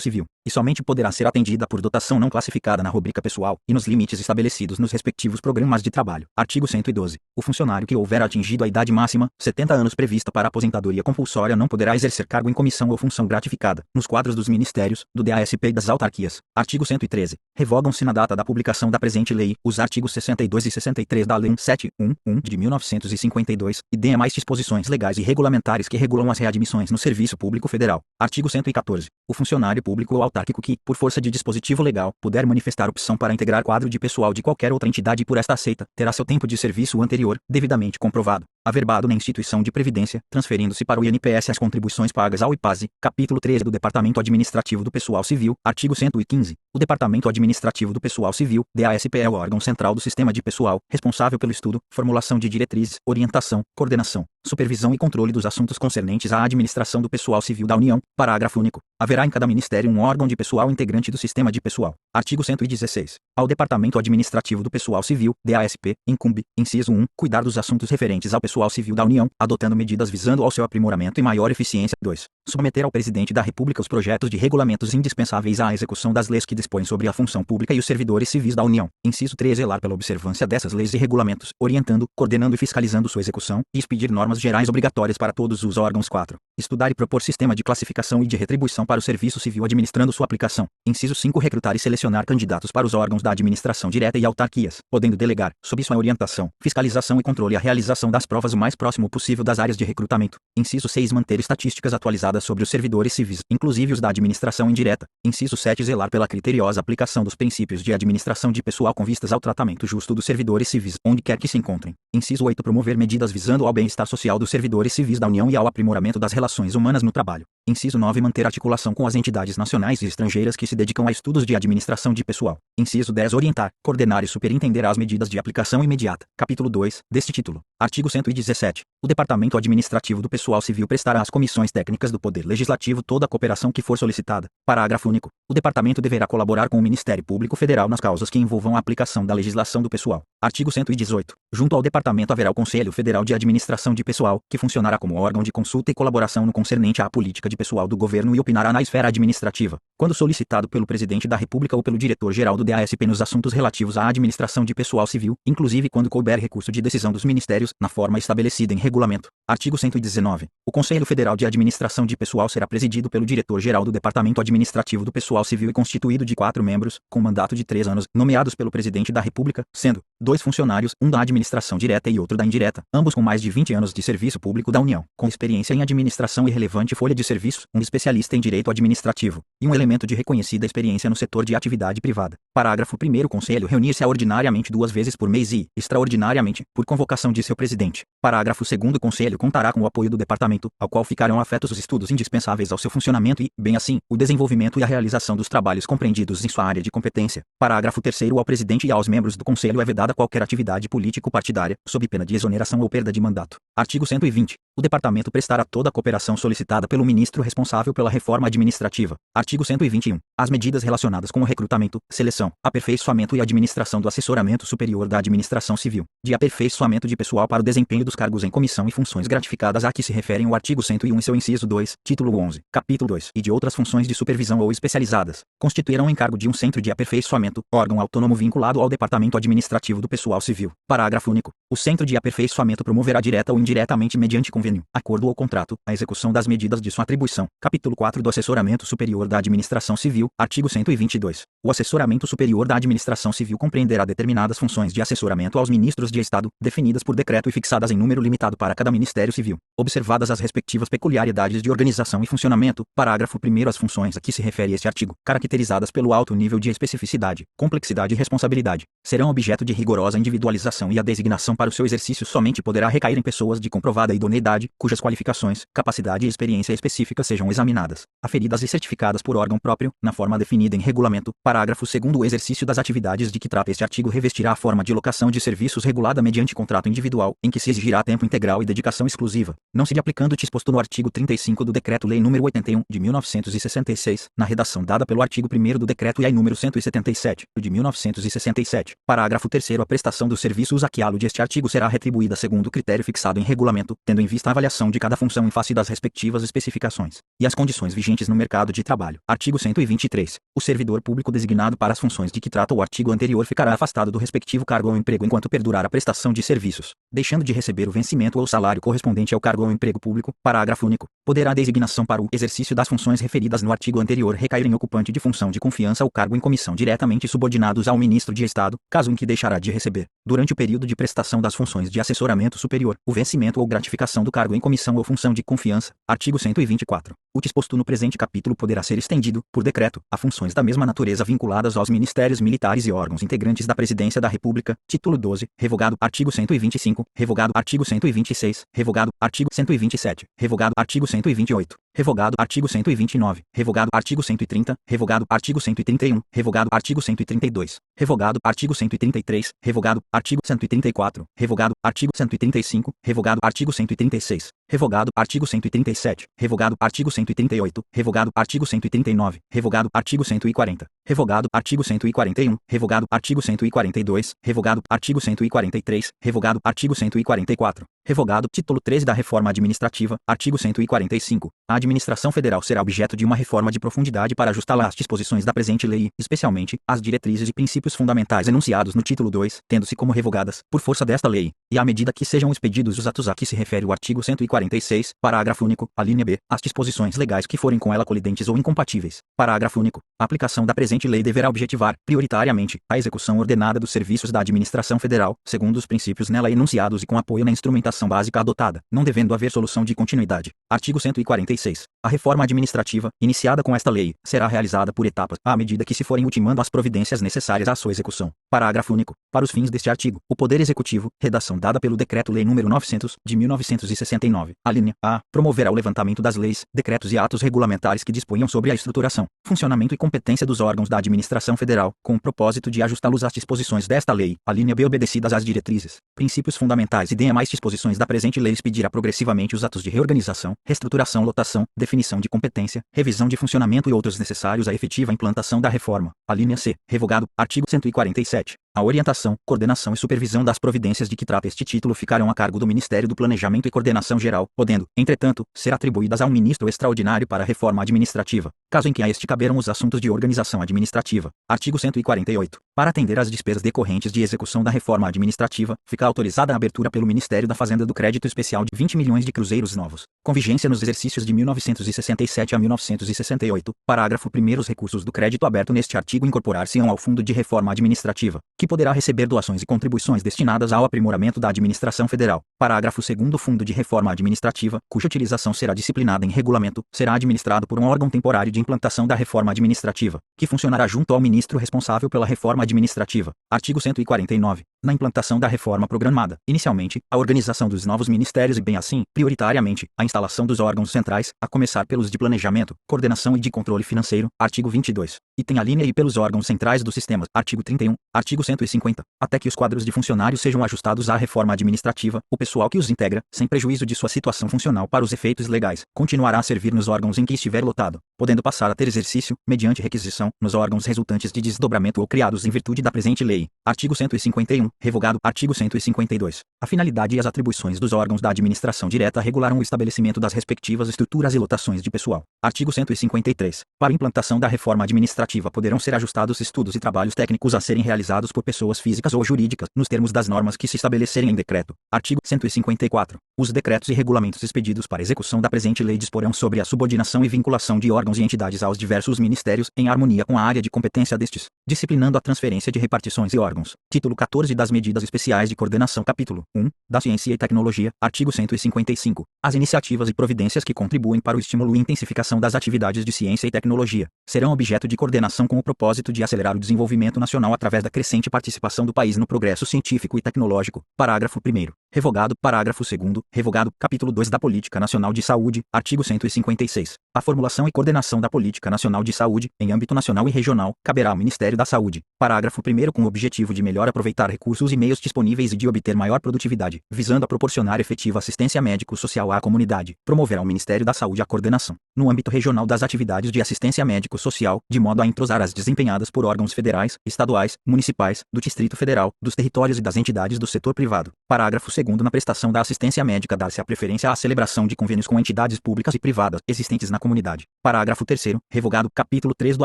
civil, e somente poderá ser atendida por dotação não classificada na rubrica pessoal, e nos limites estabelecidos nos respectivos programas de trabalho. Artigo 112. O funcionário que houver atingido a idade máxima, 70 anos prevista para aposentadoria compulsória não poderá exercer cargo em comissão ou função gratificada, nos quadros dos ministérios, do DASP e das autarquias. Artigo 113. Revogam-se na data da publicação da presente lei, os artigos 62 e 63 da Lei 171/1 de 1952, e demais disposições legais e regulamentares que regulam as readmissões no Serviço Público Federal. Artigo 114. O funcionário público ou autárquico que, por força de dispositivo legal, puder manifestar opção para integrar quadro de pessoal de qualquer outra entidade e por esta aceita, terá seu tempo de serviço anterior, devidamente comprovado, averbado na instituição de previdência, transferindo-se para o INPS as contribuições pagas ao IPASE. Capítulo 13 do Departamento Administrativo do Pessoal Civil. Artigo 115. O Departamento Administrativo do Pessoal Civil, DASP, é o órgão central do sistema de pessoal, responsável pelo estudo, formulação de diretrizes, orientação, coordenação, supervisão e controle dos assuntos concernentes à administração do pessoal civil da União. Parágrafo único. Haverá em cada ministério um órgão de pessoal integrante do sistema de pessoal. Artigo 116. Ao Departamento Administrativo do Pessoal Civil, DASP, incumbe, inciso 1, cuidar dos assuntos referentes ao pessoal civil da União, adotando medidas visando ao seu aprimoramento e maior eficiência. 2. Submeter ao Presidente da República os projetos de regulamentos indispensáveis à execução das leis que dispõem sobre a função pública e os servidores civis da União. Inciso 3. Zelar pela observância dessas leis e regulamentos, orientando, coordenando e fiscalizando sua execução, e expedir normas gerais obrigatórias para todos os órgãos. 4. Estudar e propor sistema de classificação e de retribuição para o serviço civil administrando sua aplicação. Inciso 5. Recrutar e selecionar candidatos para os órgãos da administração direta e autarquias, podendo delegar, sob sua orientação, fiscalização e controle a realização das provas o mais próximo possível das áreas de recrutamento. Inciso 6. Manter estatísticas atualizadas sobre os servidores civis, inclusive os da administração indireta. Inciso 7. Zelar pela criteriosa aplicação dos princípios de administração de pessoal com vistas ao tratamento justo dos servidores civis, onde quer que se encontrem. Inciso 8. Promover medidas visando ao bem-estar social dos servidores civis da União e ao aprimoramento das relações humanas no trabalho. Inciso 9. Manter articulação com as entidades nacionais e estrangeiras que se dedicam a estudos de administração de pessoal. Inciso 10. Orientar, coordenar e superintender as medidas de aplicação imediata. Capítulo 2, deste título. Artigo 117. O Departamento Administrativo do Pessoal Civil prestará às comissões técnicas do Poder Legislativo toda a cooperação que for solicitada. Parágrafo único. O Departamento deverá colaborar com o Ministério Público Federal nas causas que envolvam a aplicação da legislação do pessoal. Artigo 118. Junto ao Departamento haverá o Conselho Federal de Administração de Pessoal, que funcionará como órgão de consulta e colaboração no concernente à política de pessoal do governo e opinará na esfera administrativa, quando solicitado pelo Presidente da República ou pelo Diretor-Geral do DASP nos assuntos relativos à administração de pessoal civil, inclusive quando couber recurso de decisão dos ministérios, na forma estabelecida em regulamento. Artigo 119. O Conselho Federal de Administração de Pessoal será presidido pelo Diretor-Geral do Departamento Administrativo do Pessoal Civil e constituído de 4 membros, com mandato de 3 anos, nomeados pelo Presidente da República, sendo 2 funcionários, um da administração direta e outro da indireta, ambos com mais de 20 anos de serviço público da União, com experiência em administração e relevante folha de serviços, um especialista em direito administrativo, e um elemento de reconhecida experiência no setor de atividade privada. Parágrafo 1º. O Conselho reunir-se ordinariamente 2 vezes por mês e, extraordinariamente, por convocação de seu presidente. Parágrafo 2º. O Conselho contará com o apoio do Departamento, ao qual ficarão afetos os estudos indispensáveis ao seu funcionamento e, bem assim, o desenvolvimento e a realização dos trabalhos compreendidos em sua área de competência. Parágrafo 3º. Ao Presidente e aos membros do Conselho é vedada qualquer atividade político-partidária, sob pena de exoneração ou perda de mandato. Artigo 120. O Departamento prestará toda a cooperação solicitada pelo ministro responsável pela reforma administrativa. Artigo 121. As medidas relacionadas com o recrutamento, seleção, aperfeiçoamento e administração do assessoramento superior da administração civil, de aperfeiçoamento de pessoal para o desempenho dos cargos em comissão e funções gratificadas a que se referem o artigo 101 e seu inciso 2, título 11, capítulo 2, e de outras funções de supervisão ou especializadas, constituirão encargo de um centro de aperfeiçoamento, órgão autônomo vinculado ao Departamento Administrativo do Pessoal Civil. Parágrafo único. O centro de aperfeiçoamento promoverá direta ou indiretamente mediante convênio, acordo ou contrato, a execução das medidas de sua atribuição. Capítulo 4 do Assessoramento Superior da Administração Civil, artigo 122. O assessoramento superior da administração civil compreenderá determinadas funções de assessoramento aos ministros de Estado, definidas por decreto e fixadas em número limitado para cada Ministério Civil, observadas as respectivas peculiaridades de organização e funcionamento. Parágrafo 1º. As funções a que se refere este artigo, caracterizadas pelo alto nível de especificidade, complexidade e responsabilidade, serão objeto de rigorosa individualização e a designação para o seu exercício somente poderá recair em pessoas de comprovada idoneidade, cujas qualificações, capacidade e experiência específicas sejam examinadas, aferidas e certificadas por órgão próprio, na forma definida em regulamento. Parágrafo 2º. O exercício das atividades de que trata este artigo revestirá a forma de locação de serviços regulada mediante contrato individual, em que se exigirá tempo integral e dedicação exclusiva, não se lhe aplicando o disposto no artigo 35 do Decreto-Lei nº 81, de 1966, na redação dada pelo artigo 1º do Decreto-Lei nº 177, de 1967. Parágrafo 3º. A prestação dos serviços a que alude este artigo será retribuída segundo o critério fixado em regulamento, tendo em vista a avaliação de cada função em face das respectivas especificações e as condições vigentes no mercado de trabalho. Artigo 123. O servidor público designado para as funções de que trata o artigo anterior ficará afastado do respectivo cargo ou emprego enquanto perdurar a prestação de serviços, deixando de receber o vencimento ou salário correspondente ao cargo ou emprego público. Parágrafo único. Poderá a designação para o exercício das funções referidas no artigo anterior recair em ocupante de função de confiança ou cargo em comissão diretamente subordinados ao ministro de Estado, caso em que deixará de receber, durante o período de prestação das funções de assessoramento superior, o vencimento ou gratificação do cargo em comissão ou função de confiança. Artigo 124. O disposto no presente capítulo poderá ser estendido, por decreto, a funções da mesma natureza vinculadas aos ministérios militares e órgãos integrantes da Presidência da República. Título 12. Revogado. Artigo 125. Revogado. Artigo 126. Revogado. Artigo 127. Revogado. Artigo 128. Revogado. Artigo 129. Revogado. Artigo 130. Revogado. Artigo 131. Revogado. Artigo 132. Revogado. Artigo 133. Revogado. Artigo 134. Revogado. Artigo 135. Revogado. Artigo 136. Revogado. Artigo 137. Revogado. Artigo 138. Revogado. Artigo 139. Revogado. Artigo 140. Revogado. Artigo 141. Revogado. Artigo 142. Revogado. Artigo 143. Revogado. Artigo 144. Revogado. Título 13 da Reforma Administrativa. Artigo 145. A administração federal será objeto de uma reforma de profundidade para ajustá-la às disposições da presente lei, especialmente as diretrizes e princípios fundamentais enunciados no título 2, tendo-se como revogadas, por força desta lei, e à medida que sejam expedidos os atos a que se refere o artigo 146, parágrafo único, a linha B, as disposições legais que forem com ela colidentes ou incompatíveis. Parágrafo único. A aplicação da presente lei deverá objetivar, prioritariamente, a execução ordenada dos serviços da administração federal, segundo os princípios nela enunciados e com apoio na instrumentação básica adotada, não devendo haver solução de continuidade. Artigo 146. A reforma administrativa, iniciada com esta lei, será realizada por etapas, à medida que se forem ultimando as providências necessárias à sua execução. Parágrafo único. Para os fins deste artigo, o Poder Executivo, redação dada pelo Decreto-Lei nº 900, de 1969, a linha A, promoverá o levantamento das leis, decretos e atos regulamentares que disponham sobre a estruturação, funcionamento e competência dos órgãos da administração federal, com o propósito de ajustá-los às disposições desta lei, a linha B, obedecidas às diretrizes, princípios fundamentais e demais disposições da presente lei, expedirá progressivamente os atos de reorganização, reestruturação, lotação, definição de competência, revisão de funcionamento e outros necessários à efetiva implantação da reforma. A linha C, revogado, artigo 147. A orientação, coordenação e supervisão das providências de que trata este título ficarão a cargo do Ministério do Planejamento e Coordenação Geral, podendo, entretanto, ser atribuídas a um ministro extraordinário para a reforma administrativa, caso em que a este caberam os assuntos de organização administrativa. Artigo 148. Para atender às despesas decorrentes de execução da reforma administrativa, fica autorizada a abertura pelo Ministério da Fazenda do crédito especial de 20 milhões de cruzeiros novos, com vigência nos exercícios de 1967 a 1968. Parágrafo 1º. Os recursos do crédito aberto neste artigo incorporar-se-ão ao Fundo de Reforma Administrativa, que poderá receber doações e contribuições destinadas ao aprimoramento da administração federal. Parágrafo 2º. O Fundo de Reforma Administrativa, cuja utilização será disciplinada em regulamento, será administrado por um órgão temporário de implantação da reforma administrativa, que funcionará junto ao ministro responsável pela reforma administrativa. Artigo 149. Na implantação da reforma programada, inicialmente, a organização dos novos ministérios e bem assim, prioritariamente, a instalação dos órgãos centrais, a começar pelos de planejamento, coordenação e de controle financeiro, artigo 22. E tem a linha I pelos órgãos centrais dos sistemas, artigo 31, artigo 150, até que os quadros de funcionários sejam ajustados à reforma administrativa, o pessoal que os integra, sem prejuízo de sua situação funcional para os efeitos legais, continuará a servir nos órgãos em que estiver lotado, podendo passar a ter exercício, mediante requisição, nos órgãos resultantes de desdobramento ou criados em virtude da presente lei. Artigo 151, revogado. Artigo 152. A finalidade e as atribuições dos órgãos da administração direta regularão o estabelecimento das respectivas estruturas e lotações de pessoal. Artigo 153. Para a implantação da reforma administrativa poderão ser ajustados estudos e trabalhos técnicos a serem realizados por pessoas físicas ou jurídicas, nos termos das normas que se estabelecerem em decreto. Artigo 154. Os decretos e regulamentos expedidos para execução da presente lei disporão sobre a subordinação e vinculação de órgãos e entidades aos diversos ministérios, em harmonia com a área de competência destes, disciplinando a transferência de repartições e órgãos. Título 14 das Medidas Especiais de Coordenação. Capítulo 1. Da Ciência e Tecnologia. Artigo 155. As iniciativas e providências que contribuem para o estímulo e intensificação das atividades de ciência e tecnologia serão objeto de coordenação com o propósito de acelerar o desenvolvimento nacional através da crescente participação do país no progresso científico e tecnológico. Parágrafo 1º. Revogado. Parágrafo 2º. Revogado. Capítulo 2 da Política Nacional de Saúde. Artigo 156. A formulação e coordenação da Política Nacional de Saúde, em âmbito nacional e regional, caberá ao Ministério da Saúde. Parágrafo 1º. Com o objetivo de melhor aproveitar recursos e meios disponíveis e de obter maior produtividade, visando a proporcionar efetiva assistência médico-social à comunidade, promoverá o Ministério da Saúde a coordenação, no âmbito regional, das atividades de assistência médico-social, de modo a entrosar as desempenhadas por órgãos federais, estaduais, municipais, do Distrito Federal, dos territórios e das entidades do setor privado. Parágrafo 2º. Na prestação da assistência médica dar-se a preferência à celebração de convênios com entidades públicas e privadas existentes na comunidade. Parágrafo 3º. Revogado. Capítulo 3 do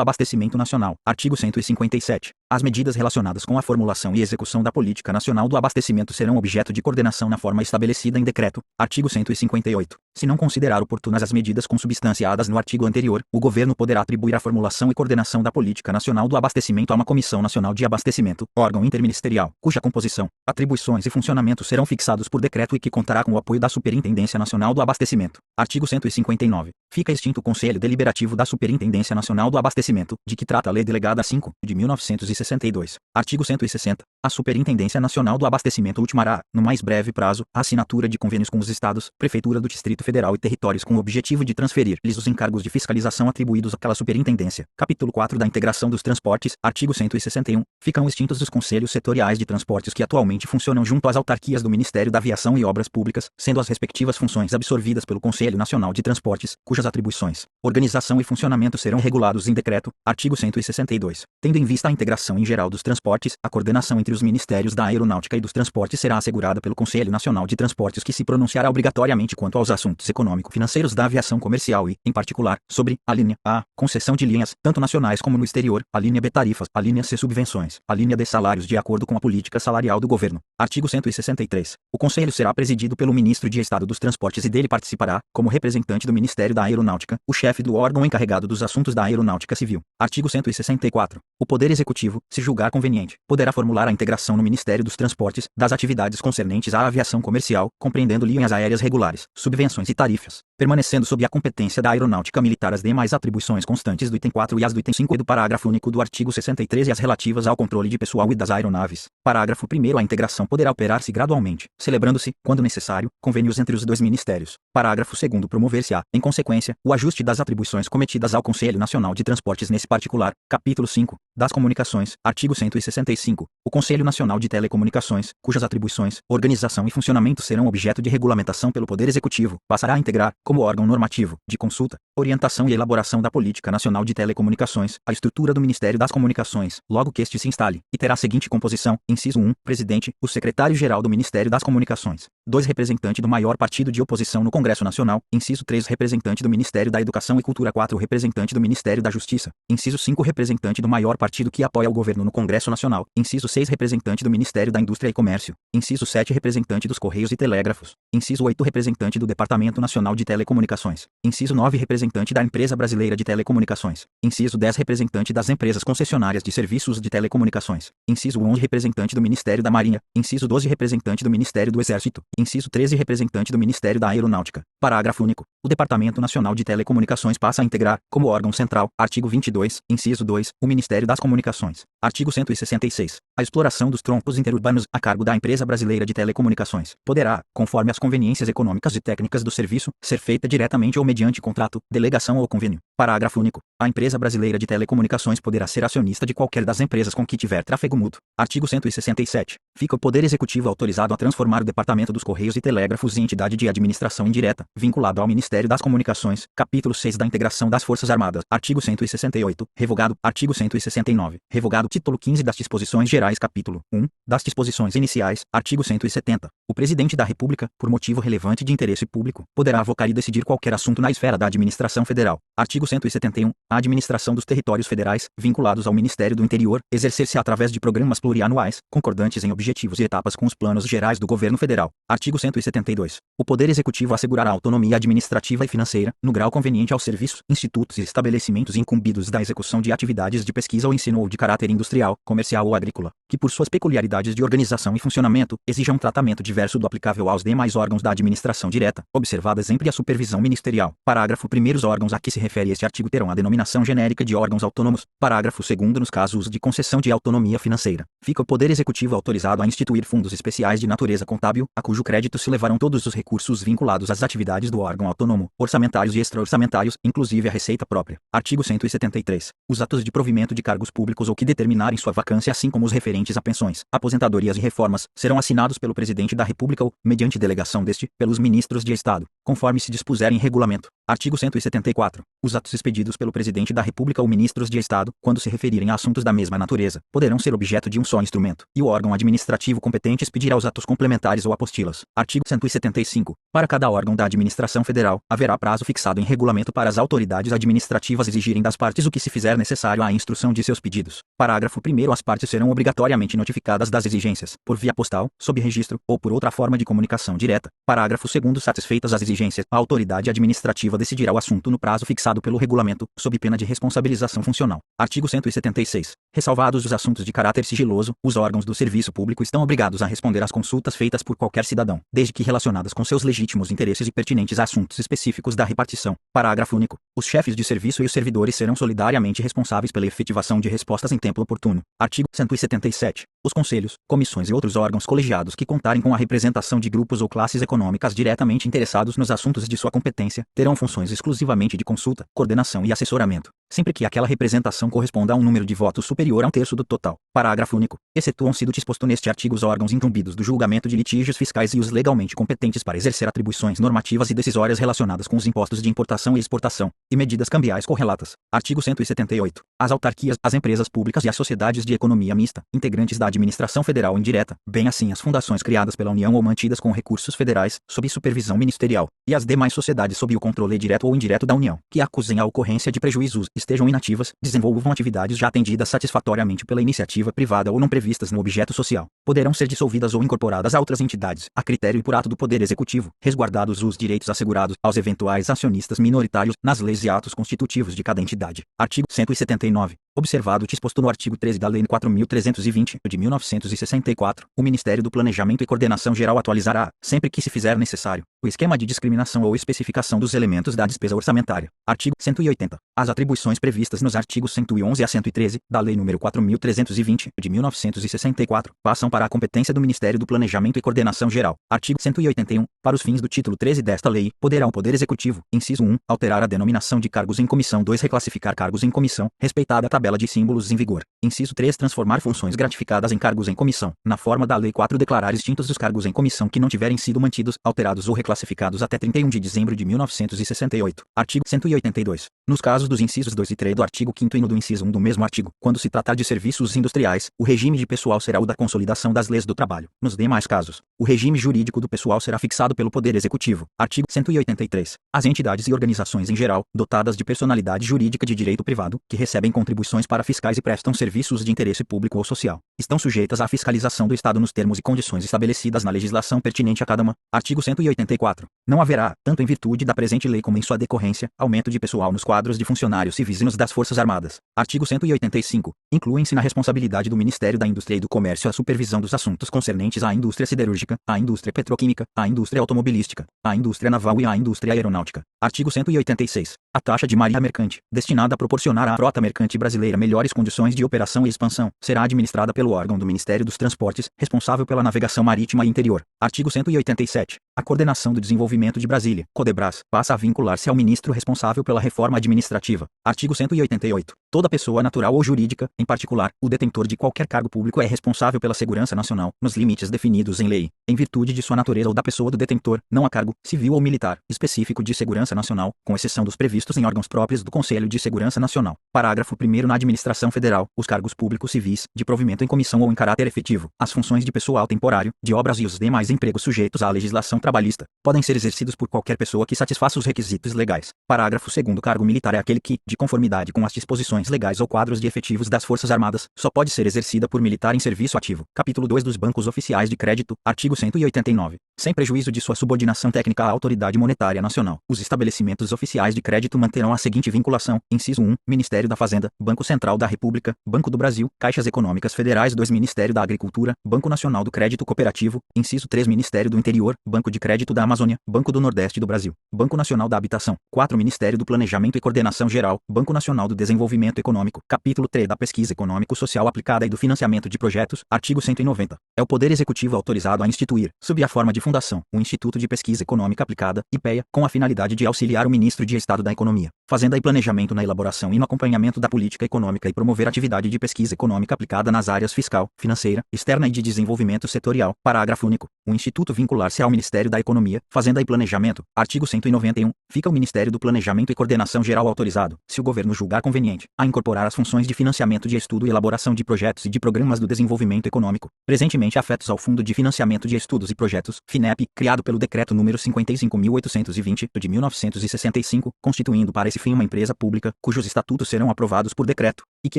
Abastecimento Nacional. Artigo 157. As medidas relacionadas com a formulação e execução da Política Nacional do Abastecimento serão objeto de coordenação na forma estabelecida em decreto. Artigo 158. Se não considerar oportunas as medidas consubstanciadas no artigo anterior, o Governo poderá atribuir a formulação e coordenação da Política Nacional do Abastecimento a uma Comissão Nacional de Abastecimento, órgão interministerial, cuja composição, atribuições e funcionamento serão fixados por decreto e que contará com o apoio da Superintendência Nacional do Abastecimento. Artigo 159. Fica extinto o Conselho Deliberativo da Superintendência Nacional do Abastecimento, de que trata a Lei Delegada 5, de 1962. Artigo 160. A Superintendência Nacional do Abastecimento ultimará, no mais breve prazo, a assinatura de convênios com os Estados, Prefeitura do Distrito Federal e territórios com o objetivo de transferir-lhes os encargos de fiscalização atribuídos àquela superintendência. Capítulo 4 da Integração dos Transportes. Artigo 161. Ficam extintos os conselhos setoriais de transportes que atualmente funcionam junto às autarquias do Ministério da Aviação e Obras Públicas, sendo as respectivas funções absorvidas pelo Conselho Conselho Nacional de Transportes, cujas atribuições, organização e funcionamento serão regulados em decreto, artigo 162. Tendo em vista a integração em geral dos transportes, a coordenação entre os Ministérios da Aeronáutica e dos Transportes será assegurada pelo Conselho Nacional de Transportes, que se pronunciará obrigatoriamente quanto aos assuntos econômico-financeiros da aviação comercial e, em particular, sobre a linha A, concessão de linhas, tanto nacionais como no exterior, a linha B, tarifas, a linha C, subvenções, a linha D, salários de acordo com a política salarial do governo. Artigo 163. O Conselho será presidido pelo Ministro de Estado dos Transportes e dele participará, como representante do Ministério da Aeronáutica, o chefe do órgão encarregado dos assuntos da aeronáutica civil. Artigo 164. O Poder Executivo, se julgar conveniente, poderá formular a integração no Ministério dos Transportes das atividades concernentes à aviação comercial, compreendendo linhas aéreas regulares, subvenções e tarifas, permanecendo sob a competência da Aeronáutica Militar as demais atribuições constantes do item 4 e as do item 5 e do parágrafo único do artigo 63 e as relativas ao controle de pessoal e das aeronaves. Parágrafo 1º. A integração poderá operar-se gradualmente, celebrando-se, quando necessário, convênios entre os dois ministérios. Parágrafo 2º. Promover-se-á, em consequência, o ajuste das atribuições cometidas ao Conselho Nacional de Transportes nesse particular. Capítulo 5. Das Comunicações. Artigo 165. O Conselho Nacional de Telecomunicações, cujas atribuições, organização e funcionamento serão objeto de regulamentação pelo Poder Executivo, passará a integrar, como órgão normativo, de consulta, orientação e elaboração da Política Nacional de Telecomunicações, a estrutura do Ministério das Comunicações, logo que este se instale, e terá a seguinte composição: inciso 1, presidente, o secretário-geral do Ministério das Comunicações; 2, representante do maior partido de oposição no Congresso Nacional; inciso 3, representante do Ministério da Educação e Cultura; 4, representante do Ministério da Justiça; inciso 5, representante do maior partido que apoia o governo no Congresso Nacional; inciso 6, representante do Ministério da Indústria e Comércio; inciso 7, representante dos Correios e Telégrafos; inciso 8, representante do Departamento Nacional de Telecomunicações; inciso 9, representante da Empresa Brasileira de Telecomunicações; inciso 10, representante das empresas concessionárias de serviços de telecomunicações; inciso 11, representante do Ministério da Marinha; inciso 12, representante do Ministério do Exército; inciso 13, representante do Ministério da Aeronáutica. Parágrafo único. O Departamento Nacional de Telecomunicações passa a integrar, como órgão central, artigo 22, inciso 2, o Ministério das Comunicações. Artigo 166. A exploração dos troncos interurbanos, a cargo da Empresa Brasileira de Telecomunicações, poderá, conforme as conveniências econômicas e técnicas do serviço, ser feita diretamente ou mediante contrato, delegação ou convênio. Parágrafo único. A Empresa Brasileira de Telecomunicações poderá ser acionista de qualquer das empresas com que tiver tráfego mútuo. Artigo 167. Fica o Poder Executivo autorizado a transformar o Departamento dos Correios e Telégrafos em entidade de administração indireta, vinculado ao Ministério das Comunicações. Capítulo 6 da Integração das Forças Armadas. Artigo 168. Revogado. Artigo 169. Revogado. Título 15 das Disposições Gerais. Capítulo 1. Das Disposições Iniciais. Artigo 170. O Presidente da República, por motivo relevante de interesse público, poderá avocar e decidir qualquer assunto na esfera da administração federal. Artigo 171. A administração dos territórios federais, vinculados ao Ministério do Interior, exercer-se através de programas plurianuais, concordantes em objetivos e etapas com os planos gerais do governo federal. Artigo 172. O Poder Executivo assegurará autonomia administrativa e financeira, no grau conveniente aos serviços, institutos e estabelecimentos incumbidos da execução de atividades de pesquisa ou ensino ou de caráter industrial, comercial ou agrícola, que por suas peculiaridades de organização e funcionamento, exijam um tratamento diverso do aplicável aos demais órgãos da administração direta, observada sempre a supervisão ministerial. Parágrafo 1º. Os órgãos a que se refere este artigo terão a denominação genérica de órgãos autônomos. Parágrafo 2º. Nos casos de concessão de autonomia financeira, fica o Poder Executivo autorizado a instituir fundos especiais de natureza contábil, a cujo crédito se levarão todos os recursos vinculados às atividades do órgão autônomo, orçamentários e extra-orçamentários, inclusive a receita própria. Artigo 173. Os atos de provimento de cargos públicos ou que determinarem sua vacância, assim como os referentes a pensões, aposentadorias e reformas, serão assinados pelo Presidente da República ou, mediante delegação deste, pelos ministros de Estado, conforme se dispuser em regulamento. Artigo 174. Os atos expedidos pelo Presidente da República ou ministros de Estado, quando se referirem a assuntos da mesma natureza, poderão ser objeto de um só instrumento, e o órgão administrativo competente expedirá os atos complementares ou apostilas. Artigo 175. Para cada órgão da administração federal, haverá prazo fixado em regulamento para as autoridades administrativas exigirem das partes o que se fizer necessário à instrução de seus pedidos. Parágrafo 1º. As partes serão obrigatoriamente notificadas das exigências, por via postal, sob registro, ou por outra forma de comunicação direta. Parágrafo 2º. Satisfeitas as exigências, a autoridade administrativa decidirá o assunto no prazo fixado pelo regulamento, sob pena de responsabilização funcional. Artigo 176. Ressalvados os assuntos de caráter sigiloso, os órgãos do serviço público estão obrigados a responder às consultas feitas por qualquer cidadão, desde que relacionadas com seus legítimos interesses e pertinentes a assuntos específicos da repartição. Parágrafo único. Os chefes de serviço e os servidores serão solidariamente responsáveis pela efetivação de respostas em tempo oportuno. Artigo 177. Os conselhos, comissões e outros órgãos colegiados que contarem com a representação de grupos ou classes econômicas diretamente interessados nos nos assuntos de sua competência, terão funções exclusivamente de consulta, coordenação e assessoramento, sempre que aquela representação corresponda a um número de votos superior a 1/3 do total. Parágrafo único. Excetuam-se do disposto neste artigo os órgãos incumbidos do julgamento de litígios fiscais e os legalmente competentes para exercer atribuições normativas e decisórias relacionadas com os impostos de importação e exportação, e medidas cambiais correlatas. Artigo 178. As autarquias, as empresas públicas e as sociedades de economia mista, integrantes da administração federal indireta, bem assim as fundações criadas pela União ou mantidas com recursos federais, sob supervisão ministerial, e as demais sociedades sob o controle direto ou indireto da União, que acusem a ocorrência de prejuízos, estejam inativas, desenvolvam atividades já atendidas satisfatoriamente pela iniciativa privada ou não previstas no objeto social, poderão ser dissolvidas ou incorporadas a outras entidades, a critério e por ato do Poder Executivo, resguardados os direitos assegurados aos eventuais acionistas minoritários nas leis e atos constitutivos de cada entidade. Artigo 179. Observado o disposto no artigo 13 da Lei nº 4.320, de 1964, o Ministério do Planejamento e Coordenação Geral atualizará, sempre que se fizer necessário, o esquema de discriminação ou especificação dos elementos da despesa orçamentária. Artigo 180. As atribuições previstas nos artigos 111 a 113 da Lei nº 4.320, de 1964, passam para a competência do Ministério do Planejamento e Coordenação Geral. Artigo 181. Para os fins do título 13 desta lei, poderá o Poder Executivo, inciso 1, alterar a denominação de cargos em comissão. 2. Reclassificar cargos em comissão, respeitada a tabela de símbolos em vigor. Inciso 3. Transformar funções gratificadas em cargos em comissão, na forma da Lei 4. Declarar extintos os cargos em comissão que não tiverem sido mantidos, alterados ou reclassificados até 31 de dezembro de 1968. Artigo 182. Nos casos dos incisos 2 e 3 do artigo 5º e no do inciso 1 do mesmo artigo, quando se tratar de serviços industriais, o regime de pessoal será o da Consolidação das Leis do Trabalho. Nos demais casos, o regime jurídico do pessoal será fixado pelo Poder Executivo. Artigo 183. As entidades e organizações em geral, dotadas de personalidade jurídica de direito privado, que recebem contribuições para fiscais e prestam serviços de interesse público ou social, estão sujeitas à fiscalização do Estado nos termos e condições estabelecidas na legislação pertinente a cada uma. Artigo 184. Não haverá, tanto em virtude da presente lei como em sua decorrência, aumento de pessoal nos quadros de funcionários civis e nos das Forças Armadas. Artigo 185. Incluem-se na responsabilidade do Ministério da Indústria e do Comércio a supervisão dos assuntos concernentes à indústria siderúrgica, à indústria petroquímica, à indústria automobilística, à indústria naval e à indústria aeronáutica. Artigo 186. A taxa de marinha mercante, destinada a proporcionar à frota mercante brasileira melhores condições de operação e expansão, será administrada pelo órgão do Ministério dos Transportes, responsável pela navegação marítima e interior. Artigo 187. A coordenação do desenvolvimento de Brasília, Codebras, passa a vincular-se ao ministro responsável pela reforma administrativa. Artigo 188. Toda pessoa natural ou jurídica, em particular, o detentor de qualquer cargo público é responsável pela segurança nacional, nos limites definidos em lei, em virtude de sua natureza ou da pessoa do detentor, não há cargo, civil ou militar, específico de segurança nacional, com exceção dos previstos em órgãos próprios do Conselho de Segurança Nacional. Parágrafo 1º. Na administração federal, os cargos públicos civis, de provimento em comissão ou em caráter efetivo, as funções de pessoal temporário, de obras e os demais empregos sujeitos à legislação trabalhista, podem ser exercidos por qualquer pessoa que satisfaça os requisitos legais. Parágrafo 2º. Cargo militar é aquele que, de conformidade com as disposições legais ou quadros de efetivos das Forças Armadas, só pode ser exercida por militar em serviço ativo. Capítulo 2 dos Bancos Oficiais de Crédito, artigo 189. Sem prejuízo de sua subordinação técnica à Autoridade Monetária Nacional, os estabelecimentos oficiais de crédito manterão a seguinte vinculação: inciso 1, Ministério da Fazenda, Banco Central da República, Banco do Brasil, Caixas Econômicas Federais. 2, Ministério da Agricultura, Banco Nacional do Crédito Cooperativo, inciso 3, Ministério do Interior, Banco de Crédito da Amazônia, Banco do Nordeste do Brasil, Banco Nacional da Habitação. 4, Ministério do Planejamento e Coordenação Geral, Banco Nacional do Desenvolvimento Econômico. Capítulo 3 da Pesquisa Econômico-Social Aplicada e do Financiamento de Projetos, artigo 190. É o Poder Executivo autorizado a instituir, sob a forma de fundação, o Instituto de Pesquisa Econômica Aplicada, IPEA, com a finalidade de auxiliar o Ministro de Estado da Economia, Fazenda e Planejamento na elaboração e no acompanhamento da política econômica e promover atividade de pesquisa econômica aplicada nas áreas fiscal, financeira, externa e de desenvolvimento setorial. Parágrafo único. O Instituto vincular-se ao Ministério da Economia, Fazenda e Planejamento. Artigo 191. Fica o Ministério do Planejamento e Coordenação Geral autorizado, se o governo julgar conveniente, a incorporar as funções de financiamento de estudo e elaboração de projetos e de programas do desenvolvimento econômico, presentemente afetos ao Fundo de Financiamento de Estudos e Projetos, FINEP, criado pelo Decreto número 55.820, de 1965, constituindo para esse fim uma empresa pública, cujos estatutos serão aprovados por decreto, e que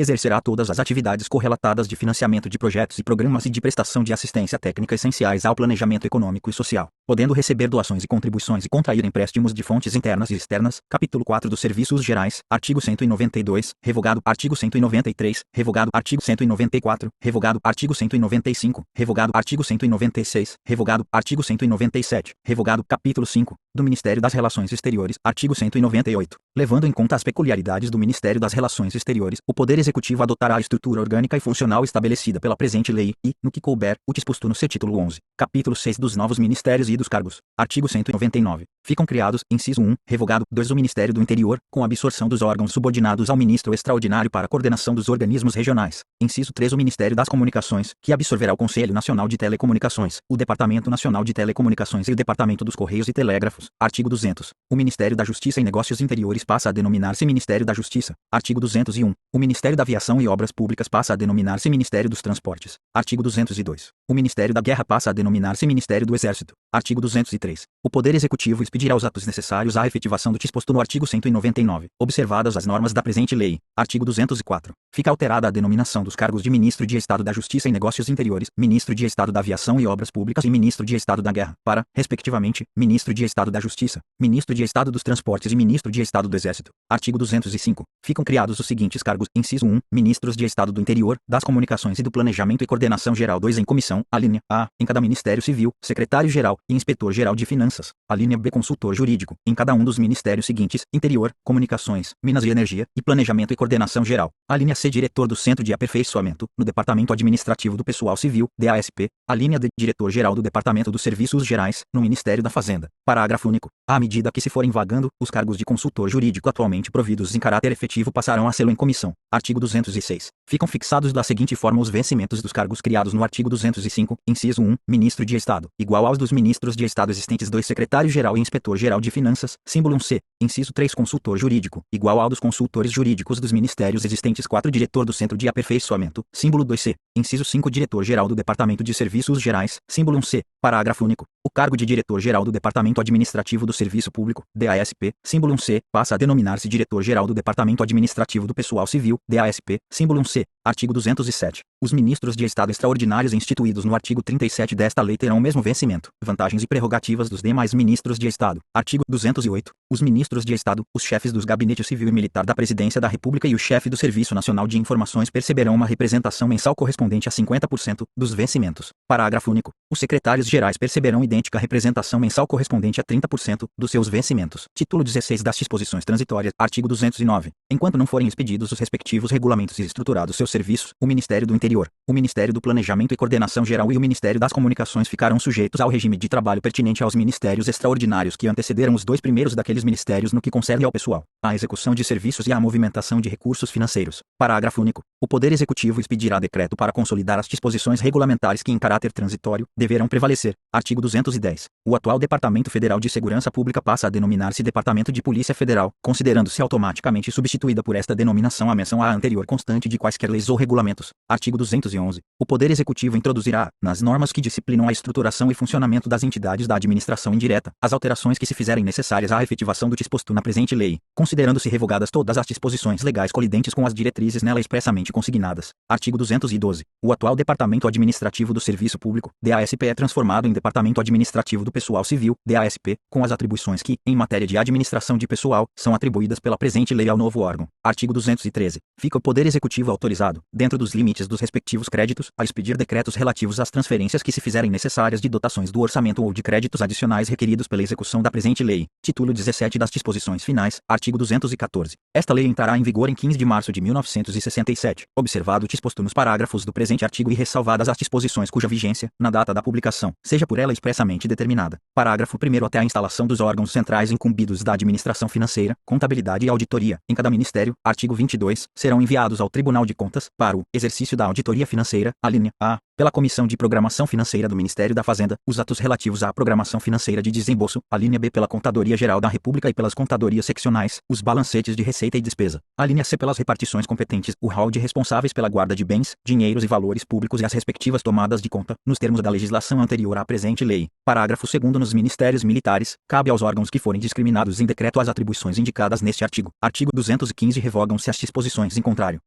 exercerá todas as atividades correlatadas de financiamento de projetos e programas e de prestação de assistência técnica essenciais ao planejamento econômico e social, podendo receber doações e contribuições e contrair empréstimos de fontes internas e externas. Capítulo 4 dos Serviços Gerais, artigo 192, revogado, artigo 193, revogado, artigo 194, revogado, artigo 195, revogado, artigo 196, revogado, artigo 197, revogado. Capítulo 5 do Ministério das Relações Exteriores, artigo 198. Levando em conta as peculiaridades do Ministério das Relações Exteriores, o Poder Poder Executivo adotará a estrutura orgânica e funcional estabelecida pela presente lei e, no que couber, o disposto no seu título 11, capítulo 6 dos novos ministérios e dos cargos. Artigo 199. Ficam criados, inciso 1, revogado, 2 o Ministério do Interior, com absorção dos órgãos subordinados ao Ministro Extraordinário para a coordenação dos organismos regionais. Inciso 3 o Ministério das Comunicações, que absorverá o Conselho Nacional de Telecomunicações, o Departamento Nacional de Telecomunicações e o Departamento dos Correios e Telégrafos. Artigo 200. O Ministério da Justiça e Negócios Interiores passa a denominar-se Ministério da Justiça. Artigo 201. O Ministério da Aviação e Obras Públicas passa a denominar-se Ministério dos Transportes. Artigo 202. O Ministério da Guerra passa a denominar-se Ministério do Exército. Artigo 203. O Poder Executivo expedirá os atos necessários à efetivação do disposto no artigo 199, observadas as normas da presente lei. Artigo 204. Fica alterada a denominação dos cargos de Ministro de Estado da Justiça e Negócios Interiores, Ministro de Estado da Aviação e Obras Públicas e Ministro de Estado da Guerra, para, respectivamente, Ministro de Estado da Justiça, Ministro de Estado dos Transportes e Ministro de Estado do Exército. Artigo 205. Ficam criados os seguintes cargos: inciso 1, Ministros de Estado do Interior, das Comunicações e do Planejamento e Coordenação Geral. 2 em comissão, a linha A, em cada Ministério Civil, Secretário-Geral e Inspetor-Geral de Finanças. A linha B, Consultor Jurídico, em cada um dos ministérios seguintes: Interior, Comunicações, Minas e Energia e Planejamento e Coordenação Geral. A linha C, Diretor do Centro de Aperfeiçoamento, no Departamento Administrativo do Pessoal Civil, DASP. A linha D, Diretor-Geral do Departamento dos Serviços Gerais, no Ministério da Fazenda. Parágrafo único. À medida que se forem vagando, os cargos de consultor jurídico atualmente providos em caráter efetivo passarão a sê-lo em comissão. Artigo 206. Ficam fixados da seguinte forma os vencimentos dos cargos criados no artigo 205, inciso 1, Ministro de Estado, igual aos dos Ministros de Estado existentes. 2 Secretário-Geral e Inspetor-Geral de Finanças, símbolo 1C. Inciso 3 Consultor Jurídico, igual ao dos consultores jurídicos dos ministérios existentes. 4 Diretor do Centro de Aperfeiçoamento, símbolo 2C. Inciso 5 Diretor-Geral do Departamento de Serviços Gerais, símbolo 1C. Parágrafo único. O cargo de Diretor-Geral do Departamento Administrativo do Serviço Público, DASP, símbolo 1C, passa a denominar-se Diretor-Geral do Departamento Administrativo do Pessoal Civil, DASP, símbolo 1C. Artigo 207. Os ministros de Estado extraordinários instituídos no artigo 37 desta lei terão o mesmo vencimento, vantagens e prerrogativas dos demais ministros de Estado. Artigo 208. Os ministros de Estado, os chefes dos gabinetes civil e militar da Presidência da República e o chefe do Serviço Nacional de Informações perceberão uma representação mensal correspondente a 50% dos vencimentos. Parágrafo único. Os secretários gerais perceberão idêntica representação mensal correspondente a 30% dos seus vencimentos. Título 16 das disposições transitórias. Artigo 209. Enquanto não forem expedidos os respectivos regulamentos e estruturados seus serviços, o Ministério do Interior, o Ministério do Planejamento e Coordenação Geral e o Ministério das Comunicações ficarão sujeitos ao regime de trabalho pertinente aos ministérios extraordinários que antecederam os 2 primeiros daqueles ministérios no que concerne ao pessoal, à execução de serviços e à movimentação de recursos financeiros. Parágrafo único. O Poder Executivo expedirá decreto para consolidar as disposições regulamentares que em caráter transitório deverão prevalecer. Artigo 210. O atual Departamento Federal de Segurança Pública passa a denominar-se Departamento de Polícia Federal, considerando-se automaticamente substituída por esta denominação a menção à anterior constante de quaisquer leis ou regulamentos. Artigo 211. O Poder Executivo introduzirá, nas normas que disciplinam a estruturação e funcionamento das entidades da administração indireta, as alterações que se fizerem necessárias à efetivação do disposto na presente lei, considerando-se revogadas todas as disposições legais colidentes com as diretrizes nela expressamente consignadas. Artigo 212. O atual Departamento Administrativo do Serviço Público, DASP, é transformado em Departamento Administrativo do Pessoal Civil, DASP, com as atribuições que, em matéria de administração de pessoal, são atribuídas pela presente lei ao novo órgão. Artigo 213. Fica o Poder Executivo autorizado, dentro dos limites dos respectivos créditos, a expedir decretos relativos às transferências que se fizerem necessárias de dotações do orçamento ou de créditos adicionais requeridos pela execução da presente lei. Título 17 das disposições finais. Artigo 214. Esta lei entrará em vigor em 15 de março de 1967, observado o disposto nos parágrafos do presente artigo e ressalvadas as disposições cuja vigência, na data da publicação, seja por ela expressamente determinada. Parágrafo 1º. Até a instalação dos órgãos centrais incumbidos da administração financeira, contabilidade e auditoria, em cada ministério, artigo 22, serão enviados ao Tribunal de Contas, para o exercício da auditoria financeira, a linha A, pela Comissão de Programação Financeira do Ministério da Fazenda, os atos relativos à programação financeira de desembolso, a linha B pela Contadoria Geral da República e pelas contadorias seccionais, os balancetes de receita e despesa, a linha C pelas repartições competentes, o hall de responsáveis pela guarda de bens, dinheiros e valores públicos e as respectivas tomadas de conta, nos termos da legislação anterior à presente lei. Parágrafo 2º. Nos ministérios militares, cabe aos órgãos que forem discriminados em decreto as atribuições indicadas neste artigo. Artigo 215. Revogam-se as disposições em contrário.